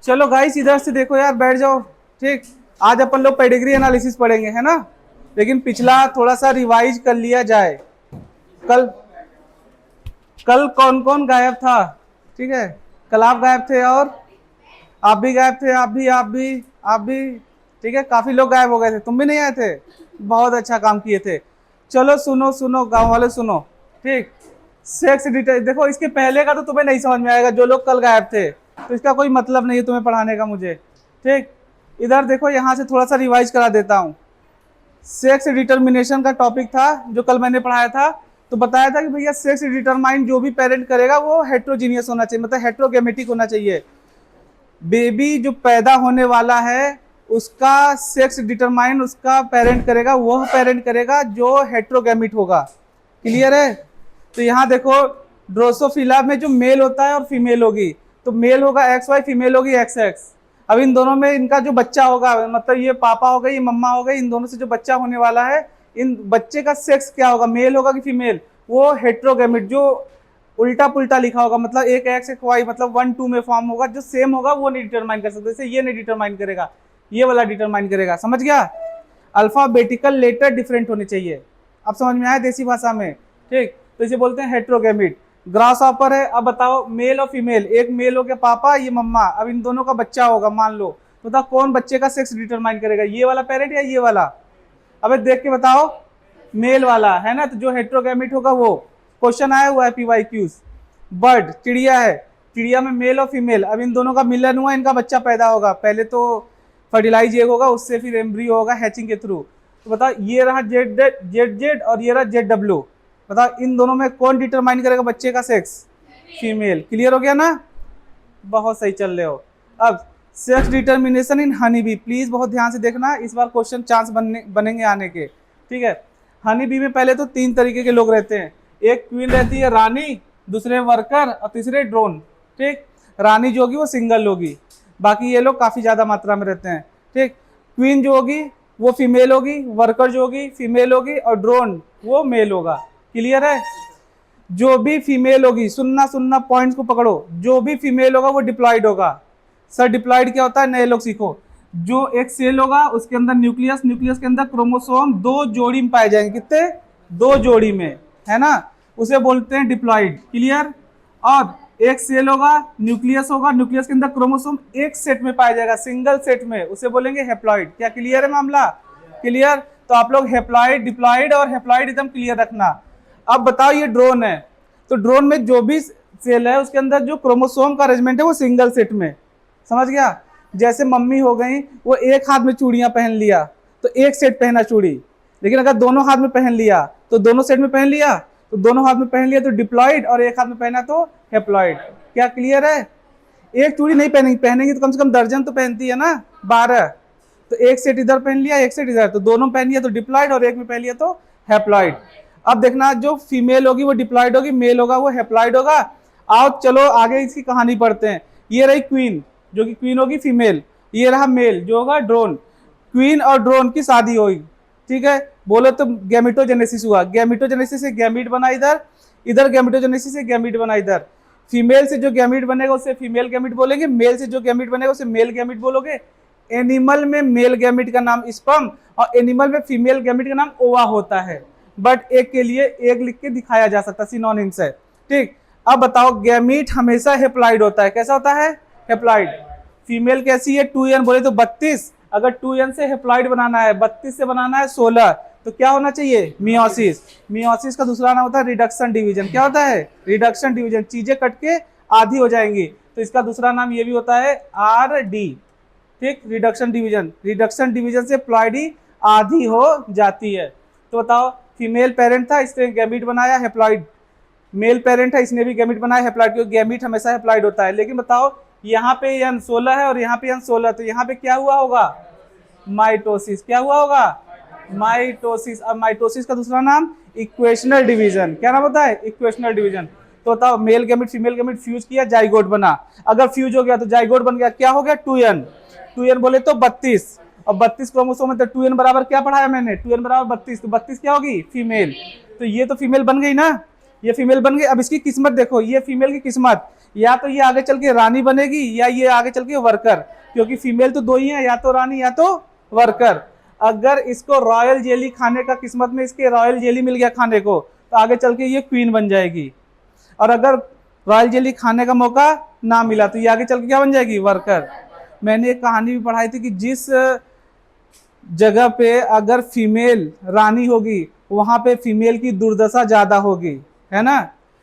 चलो गाइस इधर से देखो यार, बैठ जाओ। ठीक, आज अपन लोग पेडिग्री एनालिसिस पढ़ेंगे, है ना। लेकिन पिछला थोड़ा सा रिवाइज कर लिया जाए। कल कल कौन कौन गायब था? ठीक है, कल आप गायब थे और आप भी गायब थे, आप भी। ठीक है, काफी लोग गायब हो गए थे, तुम भी नहीं आए थे। बहुत अच्छा काम किए थे। चलो सुनो सुनो गांव वाले सुनो। ठीक, सेक्स डिटेल देखो, इसके पहले का तो तुम्हें नहीं समझ में आएगा, जो लोग कल गायब थे, तो इसका कोई मतलब नहीं है तुम्हें पढ़ाने का मुझे। ठीक, इधर देखो, यहाँ से थोड़ा सा रिवाइज करा देता हूँ। सेक्स डिटर्मिनेशन का टॉपिक था जो कल मैंने पढ़ाया था। तो बताया था कि भैया सेक्स डिटरमाइन जो भी पेरेंट करेगा वो हेट्रोजीनियस होना चाहिए, मतलब हेट्रोगेमेटिक होना चाहिए। बेबी जो पैदा होने वाला है उसका सेक्स डिटरमाइन उसका पेरेंट करेगा, वह पेरेंट करेगा जो हेट्रोगेमिट होगा। क्लियर है? तो यहाँ देखो, ड्रोसोफिला में जो मेल होता है और फीमेल होगी, तो मेल होगा XY, फीमेल होगी XX। अब इन दोनों में इनका जो बच्चा होगा, मतलब ये पापा हो गए, ये मम्मा हो गई, इन दोनों से जो बच्चा होने वाला है, इन बच्चे का सेक्स क्या होगा, मेल होगा कि फीमेल? वो हेट्रोगेमिट, जो उल्टा पुल्टा लिखा होगा, मतलब एक एक्स एक वाई, मतलब 1 2 में फॉर्म होगा, जो सेम होगा वो नहीं डिटरमाइन कर सकते। जैसे ये नहीं डिटरमाइन करेगा, ये वाला डिटरमाइन करेगा। समझ गया? अल्फाबेटिकल लेटर डिफरेंट होने चाहिए। अब समझ में आया देसी भाषा में? ठीक, तो इसे बोलते हैं हेट्रोगेमिट। ग्रास ऑपर है। अब बताओ, मेल और फीमेल, एक मेल हो गया पापा, ये मम्मा, अब इन दोनों का बच्चा होगा मान लो, तो बताओ कौन बच्चे का सेक्स डिटरमाइन करेगा, ये वाला पेरेंट या ये वाला? अबे देख के बताओ, मेल वाला है ना, तो जो हेट्रोगेमिट होगा वो। क्वेश्चन आया हुआ है PYQs। बर्ड, चिड़िया है, चिड़िया में मेल और फीमेल, अब इन दोनों का मिलन हुआ, इनका बच्चा पैदा होगा। पहले तो फर्टिलाइज एग होगा, उससे फिर एम्ब्रियो होगा हैचिंग के थ्रू। तो बताओ, ये रहा जेड और ये रहा ZW। बताओ इन दोनों में कौन डिटरमाइन करेगा बच्चे का सेक्स? फीमेल। क्लियर हो गया ना? बहुत सही चल रहे हो। अब sex determination in honey bee, please बहुत ध्यान से देखना, इस बार क्वेश्चन चांस बनेंगे आने के। ठीक है, हनी बी में पहले तो 3 तरीके के लोग रहते हैं। एक क्वीन रहती है रानी, दूसरे वर्कर और तीसरे ड्रोन। ठीक, रानी जो होगी वो सिंगल होगी, बाकी ये लोग काफी ज्यादा मात्रा में रहते हैं। ठीक, क्वीन जो होगी वो फीमेल होगी, वर्कर जो होगी फीमेल होगी, और ड्रोन वो मेल होगा। क्लियर है? जो भी फीमेल होगी, सुनना सुनना, पॉइंट्स को पकड़ो, जो भी फीमेल होगा वो डिप्लॉयड होगा। सर डिप्लॉयड क्या होता है, नए लोग सीखो। जो एक सेल होगा उसके अंदर न्यूक्लियस, न्यूक्लियस के अंदर क्रोमोसोम 2 जोड़ी में पाए जाएंगे। कितने? 2 जोड़ी में, है ना, उसे बोलते हैं डिप्लॉयड। क्लियर? और एक सेल होगा, न्यूक्लियस होगा, न्यूक्लियस के अंदर क्रोमोसोम एक सेट में पाया जाएगा, सिंगल सेट में, उसे बोलेंगे हेप्लॉइड। क्या क्लियर है मामला? क्लियर? तो आप लोग हेप्लॉइड, डिप्लॉयड और हेप्लॉइड एकदम क्लियर रखना। अब बताओ, ये ड्रोन है, तो ड्रोन में जो भी सेल है उसके अंदर जो क्रोमोसोम का अरेंजमेंट है वो सिंगल सेट में। समझ गया? जैसे मम्मी हो गई, वो एक हाथ में चूड़ियां पहन लिया तो एक सेट पहना चूड़ी, लेकिन अगर दोनों हाथ में पहन लिया तो दोनों सेट में पहन लिया, तो दोनों हाथ में पहन लिया तो डिप्लॉयड, और एक हाथ में पहना तो हेप्लॉयड। क्या क्लियर है? एक चूड़ी नहीं पहनेंगी तो कम से कम दर्जन तो पहनती है ना, 12। तो एक सेट इधर पहन लिया, एक सेट इधर, तो दोनों पहन लिया तो डिप्लॉयड, और एक में पहन लिया तो हेप्लॉयड। अब देखना, जो फीमेल होगी वो डिप्लॉयड होगी, मेल होगा वो हेप्लॉयड होगा। आओ चलो आगे इसकी कहानी पढ़ते हैं। ये रही क्वीन, जो कि क्वीन होगी फीमेल। ये रहा मेल जो होगा ड्रोन। क्वीन और ड्रोन की शादी हुई। ठीक है, बोलो तो गैमिटोजेनेसिस हुआ, गैमिटोजेनेसिस से गैमीट बना इधर, इधर गैमिटोजेनेसिस से गैमीट बना इधर। फीमेल से जो गैमीट बनेगा उसे फीमेल गैमीट बोलेंगे, मेल से जो गैमीट बनेगा उसे मेल गैमीट बोलोगे। एनिमल में मेल गैमीट का नाम स्पर्म और एनिमल में फीमेल गैमीट का नाम ओवा होता है, बट एक के लिए एक लिख के दिखाया जा सकता है, सिनोनिम्स है। ठीक, अब बताओ, गैमीट हमेशा हेप्लॉइड होता है। कैसा होता है? हेप्लॉइड। फीमेल कैसी है? 2n, बोले तो 32। अगर 2n से हेप्लॉइड बनाना है, 32 से बनाना है 16, तो क्या होना चाहिए? मियोसिस। मियोसिस का दूसरा नाम होता है रिडक्शन डिवीजन। क्या होता है? Reduction division. चीजें कट के आधी हो जाएंगी, तो इसका दूसरा नाम ये भी होता है RD। ठीक, रिडक्शन डिवीजन। रिडक्शन डिवीजन से प्लॉइडी आधी हो जाती है। तो बताओ, फीमेल पेरेंट था, इसने गैमीट बनाया हेप्लॉइड। मेल पेरेंट है, इसने भी गैमीट बनाया हेप्लॉइड, क्योंकि गैमीट हमेशा हेप्लॉइड होता है। लेकिन बताओ, यहाँ पे n 16 है और यहाँ पे n 16, तो यहाँ पे क्या हुआ होगा? माइटोसिस। क्या हुआ होगा? माइटोसिस। अब माइटोसिस का दूसरा नाम इक्वेशनल डिवीजन। क्या नाम होता है? Equational division. तो बताओ, male gamete female gamete fuse किया, जाइगोट बना। अगर फ्यूज हो गया तो जाइगोट बन गया, क्या हो गया? 2n। 2n बोले तो 32, और 32 क्रोमोसोम है, तो 2n बराबर क्या पढ़ाया मैंने? 2n बराबर 32, तो 32 क्या होगी? फीमेल। तो ये तो फीमेल बन गई ना, ये फीमेल बन गई। अब इसकी किस्मत देखो, ये फीमेल की किस्मत, या तो ये आगे चल के रानी बनेगी या ये आगे चल के वर्कर, क्योंकि फीमेल तो दो ही है, या तो रानी या तो वर्कर। अगर इसको रॉयल जेली खाने का किस्मत में इसके रॉयल जेली मिल गया खाने को, तो आगे चल के ये क्वीन बन जाएगी। और अगर रॉयल जेली खाने का मौका ना मिला तो ये आगे चल के क्या बन जाएगी, वर्कर। मैंने एक कहानी भी पढ़ाई थी कि जिस जगह पे अगर फीमेल रानी होगी वहां पे फीमेल की दुर्दशा ज्यादा होगी, है ना।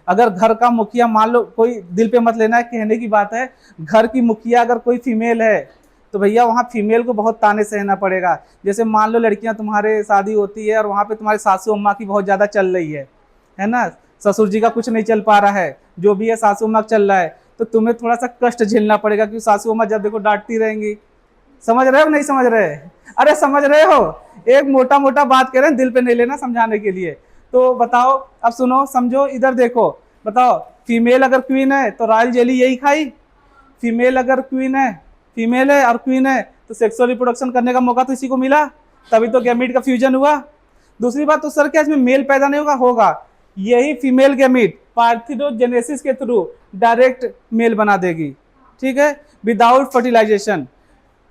अगर घर का मुखिया, मान लो, कोई दिल पे मत लेना है, कहने की बात है, घर की मुखिया अगर कोई फीमेल है तो भैया वहाँ फीमेल को बहुत ताने सहना पड़ेगा। जैसे मान लो लड़कियां तुम्हारे शादी होती है और वहाँ पे तुम्हारे सासू अम्मा की बहुत ज्यादा चल रही है ना, ससुर जी का कुछ नहीं चल पा रहा है, जो भी है सासू अम्मा चल रहा है, तो तुम्हें थोड़ा सा कष्ट झेलना पड़ेगा, क्योंकि सासू अम्मा जब देखो डांटती रहेंगी। समझ रहे हो नहीं समझ रहे? अरे समझ रहे हो, एक मोटा मोटा बात कह रहे हैं, दिल पे नहीं लेना, समझाने के लिए। तो बताओ, अब सुनो, समझो, इधर देखो, बताओ, फीमेल अगर क्वीन है तो रॉयल जेली यही खाई। फीमेल अगर क्वीन है, फीमेल है और क्वीन है, तो सेक्सुअल रिप्रोडक्शन करने का मौका तो इसी को मिला, तभी तो गैमीट का फ्यूजन हुआ। दूसरी बात, तो सर क्या इसमें मेल पैदा नहीं होगा? होगा। यही फीमेल गैमीट पार्थिनोजेनेसिस के थ्रू डायरेक्ट मेल बना देगी, ठीक है, without fertilization.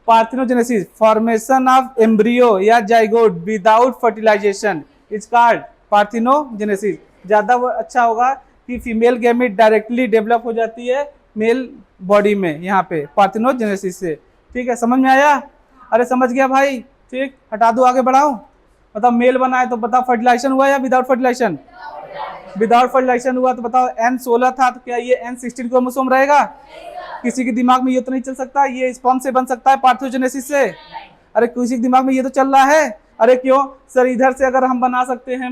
Parthenogenesis, formation of embryo या zygote without fertilization, is called parthenogenesis. ज्यादा अच्छा होगा कि फीमेल गैमीट डायरेक्टली डेवलप हो जाती है मेल बॉडी में, यहाँ पे पार्थिनोजेनेसिस से। ठीक है, समझ में आया? अरे समझ गया भाई, ठीक, हटा दो, आगे बढ़ाओ। बताओ मेल बना है तो बताओ फर्टिलाइजेशन हुआ या विदाउट फर्टिलाइजेशन? विदाउट फर्टिलाइजेशन हुआ तो बताओ N16 था तो क्या ये N16 क्रोमोसोम रहेगा? किसी के दिमाग में ये तो नहीं चल सकता ये स्पर्म से बन सकता है पार्थोजेनेसिस से? अरे किसी के दिमाग में ये तो चल रहा है। अरे क्यों सर, इधर से अगर हम बना सकते हैं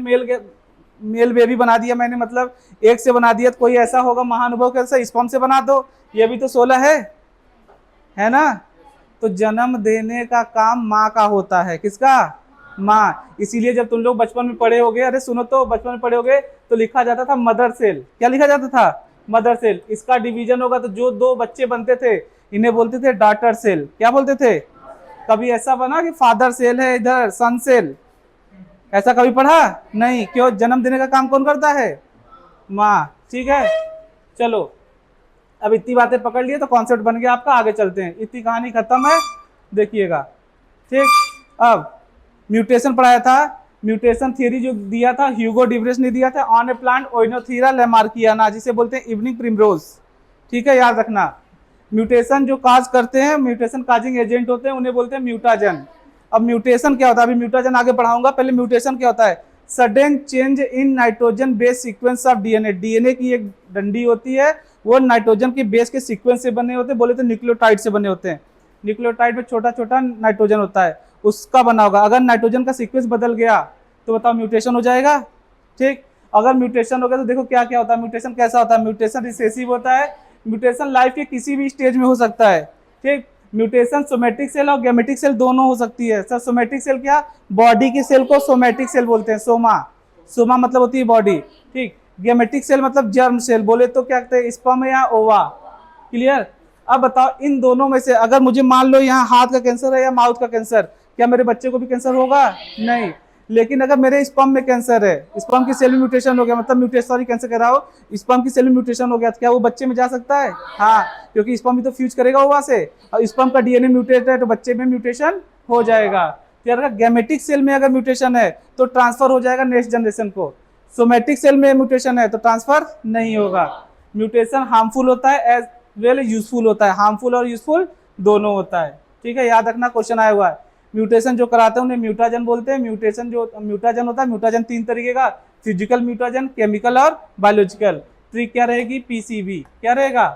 मेल बेबी बना दिया मैंने, मतलब एक से बना दिया, तो कोई ऐसा होगा महानुभव कैसे स्पर्म से बना दो, ये भी तो 16 है ना। तो जन्म देने का काम माँ का होता है, किसका? माँ। इसीलिए जब तुम लोग बचपन में पढ़े होगे, अरे सुनो तो, बचपन में पढ़े होगे तो लिखा जाता था मदर सेल। क्या लिखा जाता था? Mother cell. इसका डिवीजन होगा तो जो दो बच्चे बनते थे इन्हें बोलते थे डॉटर सेल। क्या बोलते थे? कभी ऐसा बना कि फादर सेल है इधर सन सेल, ऐसा कभी पढ़ा नहीं? क्यों? जन्म देने का काम कौन करता है? माँ। ठीक है, चलो अब इतनी बातें पकड़ लिए तो कॉन्सेप्ट बन गया आपका, आगे चलते हैं। इतनी कहानी खत्म है, देखिएगा, ठीक। अब म्यूटेशन पढ़ाया था, म्यूटेशन थियरी जो दिया था ह्यूगो डिवरेस ने दिया था, ऑन ए प्लांट ओइनोथीरा लैमार्कियाना, जिसे बोलते हैं इवनिंग प्रिमरोज। ठीक है, याद रखना। म्यूटेशन जो काज करते हैं, म्यूटेशन काजिंग एजेंट होते हैं, उन्हें बोलते हैं म्यूटाजन। अब म्यूटेशन क्या होता है, अभी म्यूटाजन आगे पढ़ाऊंगा, पहले म्यूटेशन क्या होता है? Sudden change in nitrogen base sequence of DNA. DNA की एक डंडी होती है, वो नाइट्रोजन के बेस के सीक्वेंस से बने होते हैं, बोले तो न्यूक्लियोटाइड से बने होते हैं। न्यूक्लियोटाइड में छोटा छोटा नाइट्रोजन होता है, उसका बना होगा। अगर नाइट्रोजन का सीक्वेंस बदल गया तो बताओ म्यूटेशन हो जाएगा। ठीक, अगर म्यूटेशन हो गया तो देखो क्या क्या होता है। म्यूटेशन कैसा होता है? म्यूटेशन रिसेसिव होता है। म्यूटेशन लाइफ के किसी भी स्टेज में हो सकता है। ठीक, म्यूटेशन सोमेटिक सेल और गैमेटिक सेल दोनों हो सकती है। सर सोमेटिक सेल क्या? बॉडी की सेल को सोमेटिक सेल बोलते हैं, सोमा। सोमा मतलब होती है बॉडी। ठीक, गैमेटिक सेल मतलब जर्म सेल, बोले तो क्या कहते हैं? स्पर्म या ओवा। क्लियर? अब बताओ इन दोनों में से अगर मुझे मान लो यहाँ हाथ का कैंसर है या माउथ का कैंसर, क्या मेरे बच्चे को भी कैंसर होगा? नहीं। लेकिन अगर मेरे स्पर्म में कैंसर है, स्पर्म की सेल में म्यूटेशन हो गया, मतलब म्यूटेशन, सॉरी कैंसर कह रहा हो, स्पर्म की सेल में म्यूटेशन हो गया, तो क्या वो बच्चे में जा सकता है? हाँ, क्योंकि स्पर्म भी तो फ्यूज करेगा ओवा से, और स्पर्म का डीएनए म्यूटेट है तो बच्चे में म्यूटेशन हो जाएगा। तो अगर गैमेटिक सेल में अगर म्यूटेशन है तो ट्रांसफर हो जाएगा नेक्स्ट जनरेशन को। सोमेटिक सेल में म्यूटेशन है तो ट्रांसफर नहीं होगा। म्यूटेशन हार्मफुल होता है एज वेल यूजफुल होता है, हार्मफुल और यूजफुल दोनों होता है। ठीक है, याद रखना, क्वेश्चन आया हुआ है। म्यूटेशन जो कराते हैं उन्हें म्यूटाजन बोलते हैं। म्यूटेशन जो म्यूटाजन होता है, म्यूटाजन 3 तरीके का, फिजिकल म्यूटाजन, केमिकल और बायोलॉजिकल। ट्रिक क्या रहेगी? पीसीबी। क्या रहेगा?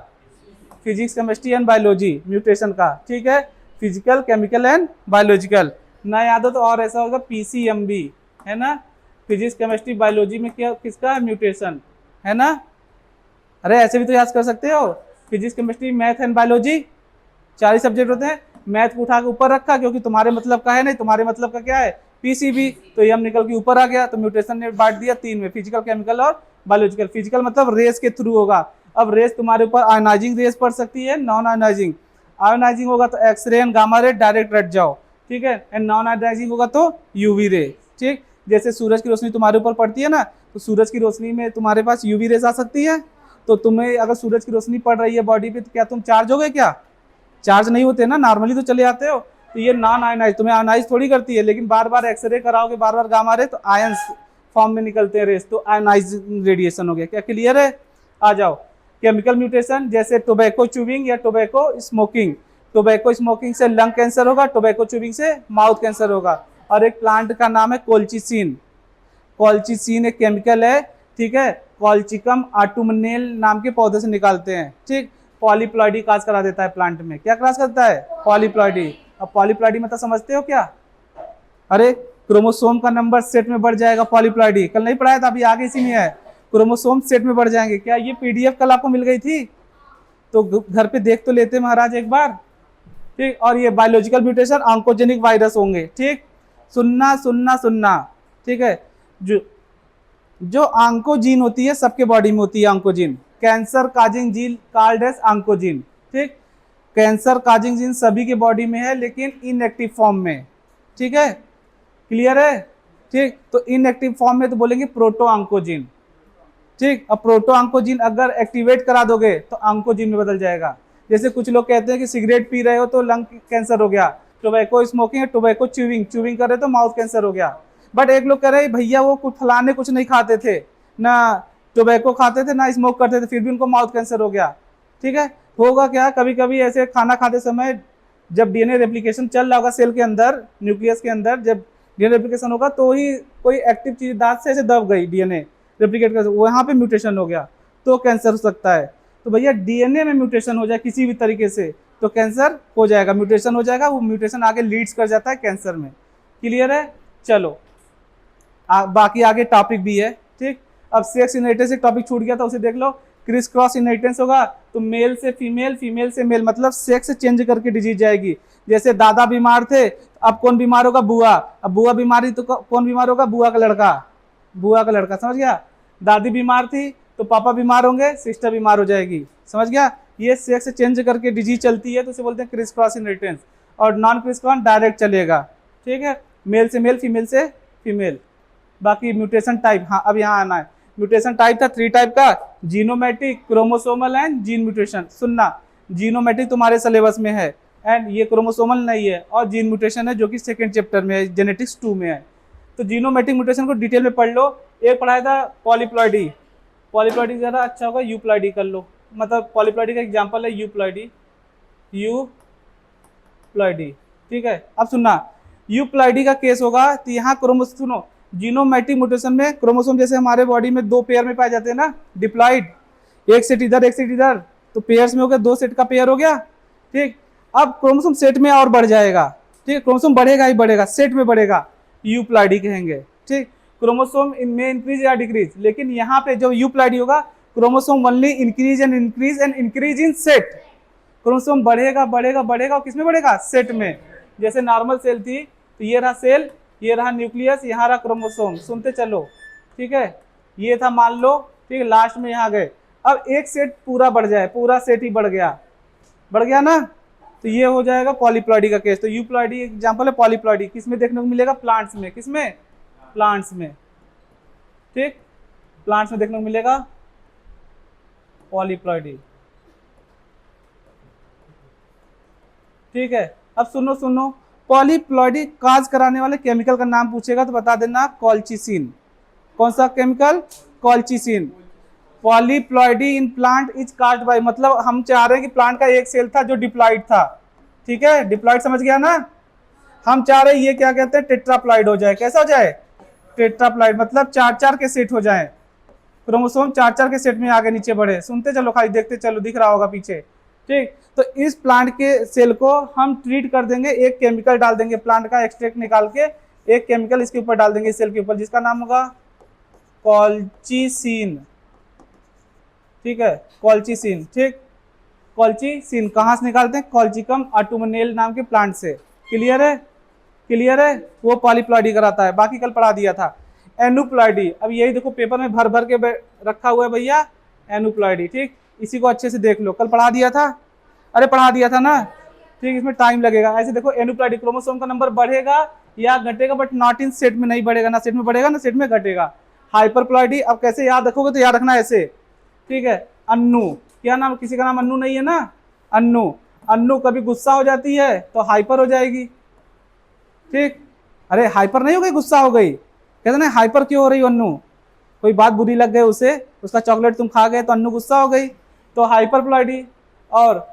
Physics chemistry and biology mutation का। ठीक है, फिजिकल केमिकल एंड बायोलॉजिकल। ना याद हो तो और ऐसा होगा पीसीएमबी, है ना, फिजिक्स केमिस्ट्री बायोलॉजी में क्या किसका म्यूटेशन, है ना। अरे ऐसे भी तो याद कर सकते हो, physics chemistry math and biology 4 he subject होते हैं। मैथ को उठा के ऊपर रखा क्योंकि तुम्हारे मतलब का है नहीं, तुम्हारे मतलब का क्या है? पीसीबी, तो एम निकल के ऊपर आ गया, तो म्यूटेशन ने बांट दिया 3 में, फिजिकल केमिकल और बायोलॉजिकल। फिजिकल मतलब रेस के थ्रू होगा। अब रेस तुम्हारे ऊपर आयोनाइजिंग रेस पड़ सकती है, नॉन आयोनाइजिंग। आयोनाइजिंग होगा तो X ray and gamma ray direct रट जाओ, ठीक है। एंड नॉन आयोनाइजिंग होगा तो यूवी रे। ठीक, जैसे सूरज की रोशनी तुम्हारे ऊपर पड़ती है ना, तो सूरज की रोशनी में तुम्हारे पास यूवी रेस आ सकती है, तो तुम्हें अगर सूरज की रोशनी पड़ रही है बॉडी पे तो क्या तुम चार्ज हो गए? क्या चार्ज नहीं होते ना, नॉर्मली तो चले जाते हो। तो ये नॉन आयनाइज, तुम्हें आयनाइज थोड़ी करती है, लेकिन बार बार एक्सरे कराओगे, बार बार गामा रे, तो आयंस फॉर्म में निकलते हैं रेस, तो आयनाइज रेडिएशन हो गया। क्या क्लियर है? आ जाओ। केमिकल म्यूटेशन जैसे टोबैको च्यूविंग या टोबैको स्मोकिंग। टोबैको स्मोकिंग से लंग कैंसर होगा, टोबैको च्यूविंग से माउथ कैंसर होगा। और एक प्लांट का नाम है कोल्चिसिन। कोल्चिसिन एक केमिकल है, ठीक है, कॉल्चिकम आटुमनेल नाम के पौधे से निकालते हैं, ठीक। पॉलीप्लॉइडी काज करा देता है प्लांट में। क्या क्रास करता है? पॉलीप्लॉइडी। अब पॉलीप्लॉइडी मतलब समझते हो क्या? अरे क्रोमोसोम का नंबर सेट में बढ़ जाएगा पॉलीप्लॉइडी, कल नहीं पढ़ाया था, अभी आगे इसी में है, क्रोमोसोम सेट में बढ़ जाएंगे। क्या ये पीडीएफ कल आपको मिल गई थी? तो घर पे देख तो लेते महाराज एक बार, ठीक। और ये बायोलॉजिकल म्यूटेशन ऑन्कोजेनिक वायरस होंगे, ठीक। सुनना सुनना सुनना, ठीक है। जो ऑन्कोजीन होती है सबके बॉडी में होती है, oncogene cancer causing gene called as oncogene, ठीक। कैंसर काजिंग जीन सभी के बॉडी में है लेकिन इनएक्टिव फॉर्म में, ठीक है, क्लियर है, ठीक। तो इनएक्टिव फॉर्म में तो बोलेंगे प्रोटो ऑन्कोजीन, ठीक। अब प्रोटो ऑन्कोजीन अगर एक्टिवेट करा दोगे तो ऑन्कोजीन में बदल जाएगा। जैसे कुछ लोग कहते हैं कि सिगरेट पी रहे हो तो लंग कैंसर हो गया, टोबैको स्मोकिंग, टोबैको च्यूविंग कर रहे तो माउथ कैंसर हो गया। बट एक लोग कह रहे हैं भैया वो कुछ फलाने कुछ नहीं खाते थे, ना टोबैको खाते थे ना स्मोक करते थे, फिर भी उनको माउथ कैंसर हो गया, ठीक है। होगा क्या, कभी कभी ऐसे खाना खाते समय जब डीएनए रेप्लिकेशन चल रहा होगा सेल के अंदर, न्यूक्लियस के अंदर, जब डीएनए रेप्लिकेशन होगा तो ही कोई एक्टिव चीज दांत से ऐसे दब गई डीएनए रेप्लिकेट कर, वहाँ पे म्यूटेशन हो गया तो कैंसर हो सकता है। तो भैया डीएनए में म्यूटेशन हो जाए किसी भी तरीके से तो कैंसर हो जाएगा, म्यूटेशन हो जाएगा, वो म्यूटेशन आगे लीड्स कर जाता है कैंसर में, क्लियर है। चलो बाकी आगे टॉपिक भी है, ठीक। अब सेक्स इनहेरिटेंस एक टॉपिक छूट गया था, उसे देख लो। क्रिस क्रॉस इनहेरिटेंस होगा तो मेल से फीमेल, फीमेल से मेल, मतलब सेक्स चेंज करके डिजीज जाएगी। जैसे दादा बीमार थे, अब कौन बीमार होगा? बुआ। अब बुआ बीमारी तो कौन बीमार होगा? बुआ का लड़का, बुआ का लड़का, समझ गया। दादी बीमार थी तो पापा बीमार होंगे, सिस्टर बीमार हो जाएगी, समझ गया। ये सेक्स चेंज करके डिजीज चलती है तो उसे बोलते हैं क्रिस क्रॉस इनहेरिटेंस। और नॉन क्रिस क्रॉस डायरेक्ट चलेगा, ठीक है, मेल से मेल, फीमेल से फीमेल। बाकी म्यूटेशन टाइप, हाँ अब यहाँ आना है। म्यूटेशन टाइप था 3 टाइप का, जीनोमेटिक, क्रोमोसोमल एंड जीन म्यूटेशन। सुनना, जीनोमेटिक तुम्हारे सिलेबस में है एंड ये क्रोमोसोमल नहीं है, और जीन म्यूटेशन है जो कि सेकंड चैप्टर में है, जेनेटिक्स 2 में है। तो जीनोमेटिक म्यूटेशन को डिटेल में पढ़ लो। एक पढ़ाया था पॉलीप्लॉइडी, पॉलीप्लॉइडी ज़्यादा अच्छा होगा, यूप्लॉइडी कर लो, मतलब पॉलीप्लॉइडी का एग्जाम्पल है यूप्लॉइडी, यूप्लॉइडी, ठीक है। अब सुनना, यूप्लॉइडी का केस होगा तो यहाँ क्रोमोसोम, जीनोमेटिक म्यूटेशन में क्रोमोसोम जैसे हमारे बॉडी में 2 पेयर में पाए जाते हैं ना, डिप्लॉइड, एक सेट इधर एक सेट इधर, तो पेयर्स में हो गया, 2 सेट का पेयर हो गया, ठीक। अब क्रोमोसोम सेट में और बढ़ जाएगा, ठीक, क्रोमोसोम बढ़ेगा ही बढ़ेगा, सेट में बढ़ेगा, यूप्लॉइडी कहेंगे, ठीक। क्रोमोसोम में इंक्रीज या डिक्रीज, लेकिन यहाँ पे जो यूप्लॉइडी होगा chromosome only increase and increase in set. Chromosome बढ़ेगा बढ़ेगा बढ़ेगा, और किसमें बढ़ेगा? सेट में। जैसे नॉर्मल सेल थी तो ये रहा सेल, ये रहा न्यूक्लियस, यहाँ रहा क्रोमोसोम, सुनते चलो, ठीक है। ये था मान लो, ठीक है, लास्ट में यहाँ गए। अब एक सेट पूरा बढ़ जाए, पूरा सेट ही बढ़ गया ना, तो ये हो जाएगा पॉलीप्लॉइडी का केस। तो यूप्लॉइडी एग्जांपल है पॉलीप्लॉइडी, किसमें देखने को मिलेगा? प्लांट्स में। किसमें? प्लांट्स में, ठीक, प्लांट्स में देखने को मिलेगा पॉलीप्लॉइडी, ठीक है। अब सुनो, पॉलीप्लॉइडी काज कराने वाले केमिकल का नाम पूछेगा तो बता देना कॉल्चिसिन। कौन सा chemical? Colchicine. Polyploidy in plant is caused by, मतलब हम चाह रहे हैं कि प्लांट का एक सेल था जो डिप्लॉइड था, ठीक है, डिप्लॉइड समझ गया ना। हम चाह रहे हैं ये क्या कहते हैं, टेट्राप्लॉइड हो जाए। कैसा हो जाए? टेट्राप्लॉइड, मतलब 4-4 के सेट हो जाए, क्रोमोसोम 4-4 के सेट में आगे नीचे बढ़े। सुनते चलो, खाली देखते चलो, दिख रहा होगा पीछे, ठीक। तो इस प्लांट के सेल को हम ट्रीट कर देंगे, एक केमिकल डाल देंगे, प्लांट का एक्सट्रैक्ट निकाल के एक केमिकल इसके ऊपर डाल देंगे, इस सेल के ऊपर, जिसका नाम होगा कॉल्चिसिन, ठीक है, कॉल्चिसिन, ठीक। कॉल्चिसिन कहाँ से निकालते हैं? कॉल्चिकम आटुमनेल नाम के प्लांट से। क्लियर है? क्लियर है? वो पॉलीप्लॉइडी कराता है, बाकी कल पढ़ा दिया था। एनुप्लॉइडी, अब यही देखो पेपर में भर भर के रखा हुआ है भैया, एनुप्लॉइडी, ठीक। इसी को अच्छे से देख लो, कल पढ़ा दिया था, अरे पढ़ा दिया था ना, ठीक। इसमें टाइम लगेगा। ऐसे देखो, एनुप्लॉइडी, क्रोमोसोम का नंबर बढ़ेगा या घटेगा, बट नॉट इन सेट में नहीं बढ़ेगा, ना सेट में बढ़ेगा ना सेट में घटेगा। हाइपरप्लॉइडी, अब कैसे याद रखोगे? तो याद रखना ऐसे, ठीक है। अन्नू, क्या नाम, किसी का नाम अन्नू नहीं है ना, अन्नू। अन्नू कभी गुस्सा हो जाती है तो हाइपर हो जाएगी, ठीक। अरे हाइपर नहीं हो गई, गुस्सा हो गई, कहते ना हाइपर क्यों हो रही हो अन्नू, कोई बात बुरी लग गई उसे, उसका चॉकलेट तुम खा गए तो अन्नू गुस्सा हो गई, तो हाइपरप्लॉइडी और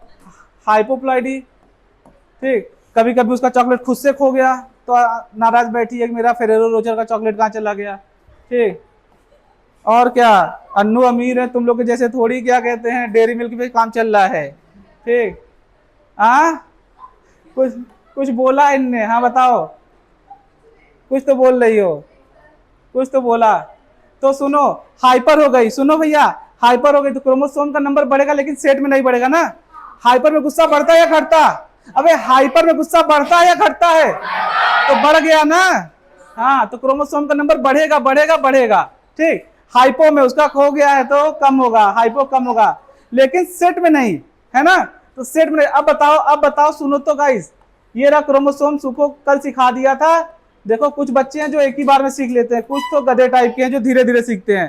हाइपोप्लॉइडी, ठीक। कभी कभी उसका चॉकलेट खुद से खो गया तो नाराज बैठी है कि मेरा फेरेरो रोचर का चॉकलेट कहाँ चला गया, ठीक। और क्या, अन्नू अमीर है, तुम लोग के जैसे थोड़ी, क्या कहते हैं, डेयरी मिल्क पे काम चल रहा है, ठीक। हाँ, कुछ कुछ बोला इनने, हाँ बताओ, कुछ तो बोल रही हो, कुछ तो बोला। तो सुनो, हाइपर हो गई, सुनो भैया, हाइपर हो गई तो क्रोमोसोम का नंबर बढ़ेगा लेकिन सेट में नहीं बढ़ेगा ना। हाइपर में गुस्सा बढ़ता है या घटता, अबे हाइपर में गुस्सा बढ़ता है या घटता है, तो बढ़ गया ना, हाँ, तो क्रोमोसोम का नंबर बढ़ेगा बढ़ेगा बढ़ेगा, ठीक। हाइपो में उसका खो गया है तो कम होगा, हाइपो कम होगा, लेकिन सेट में नहीं, है ना, तो सेट में। अब बताओ, अब बताओ, सुनो तो गाइस, ये रहा क्रोमोसोम, सुको कल सिखा दिया था। देखो कुछ बच्चे हैं जो एक ही बार में सीख लेते हैं, कुछ तो गधे टाइप के हैं जो धीरे धीरे सीखते हैं।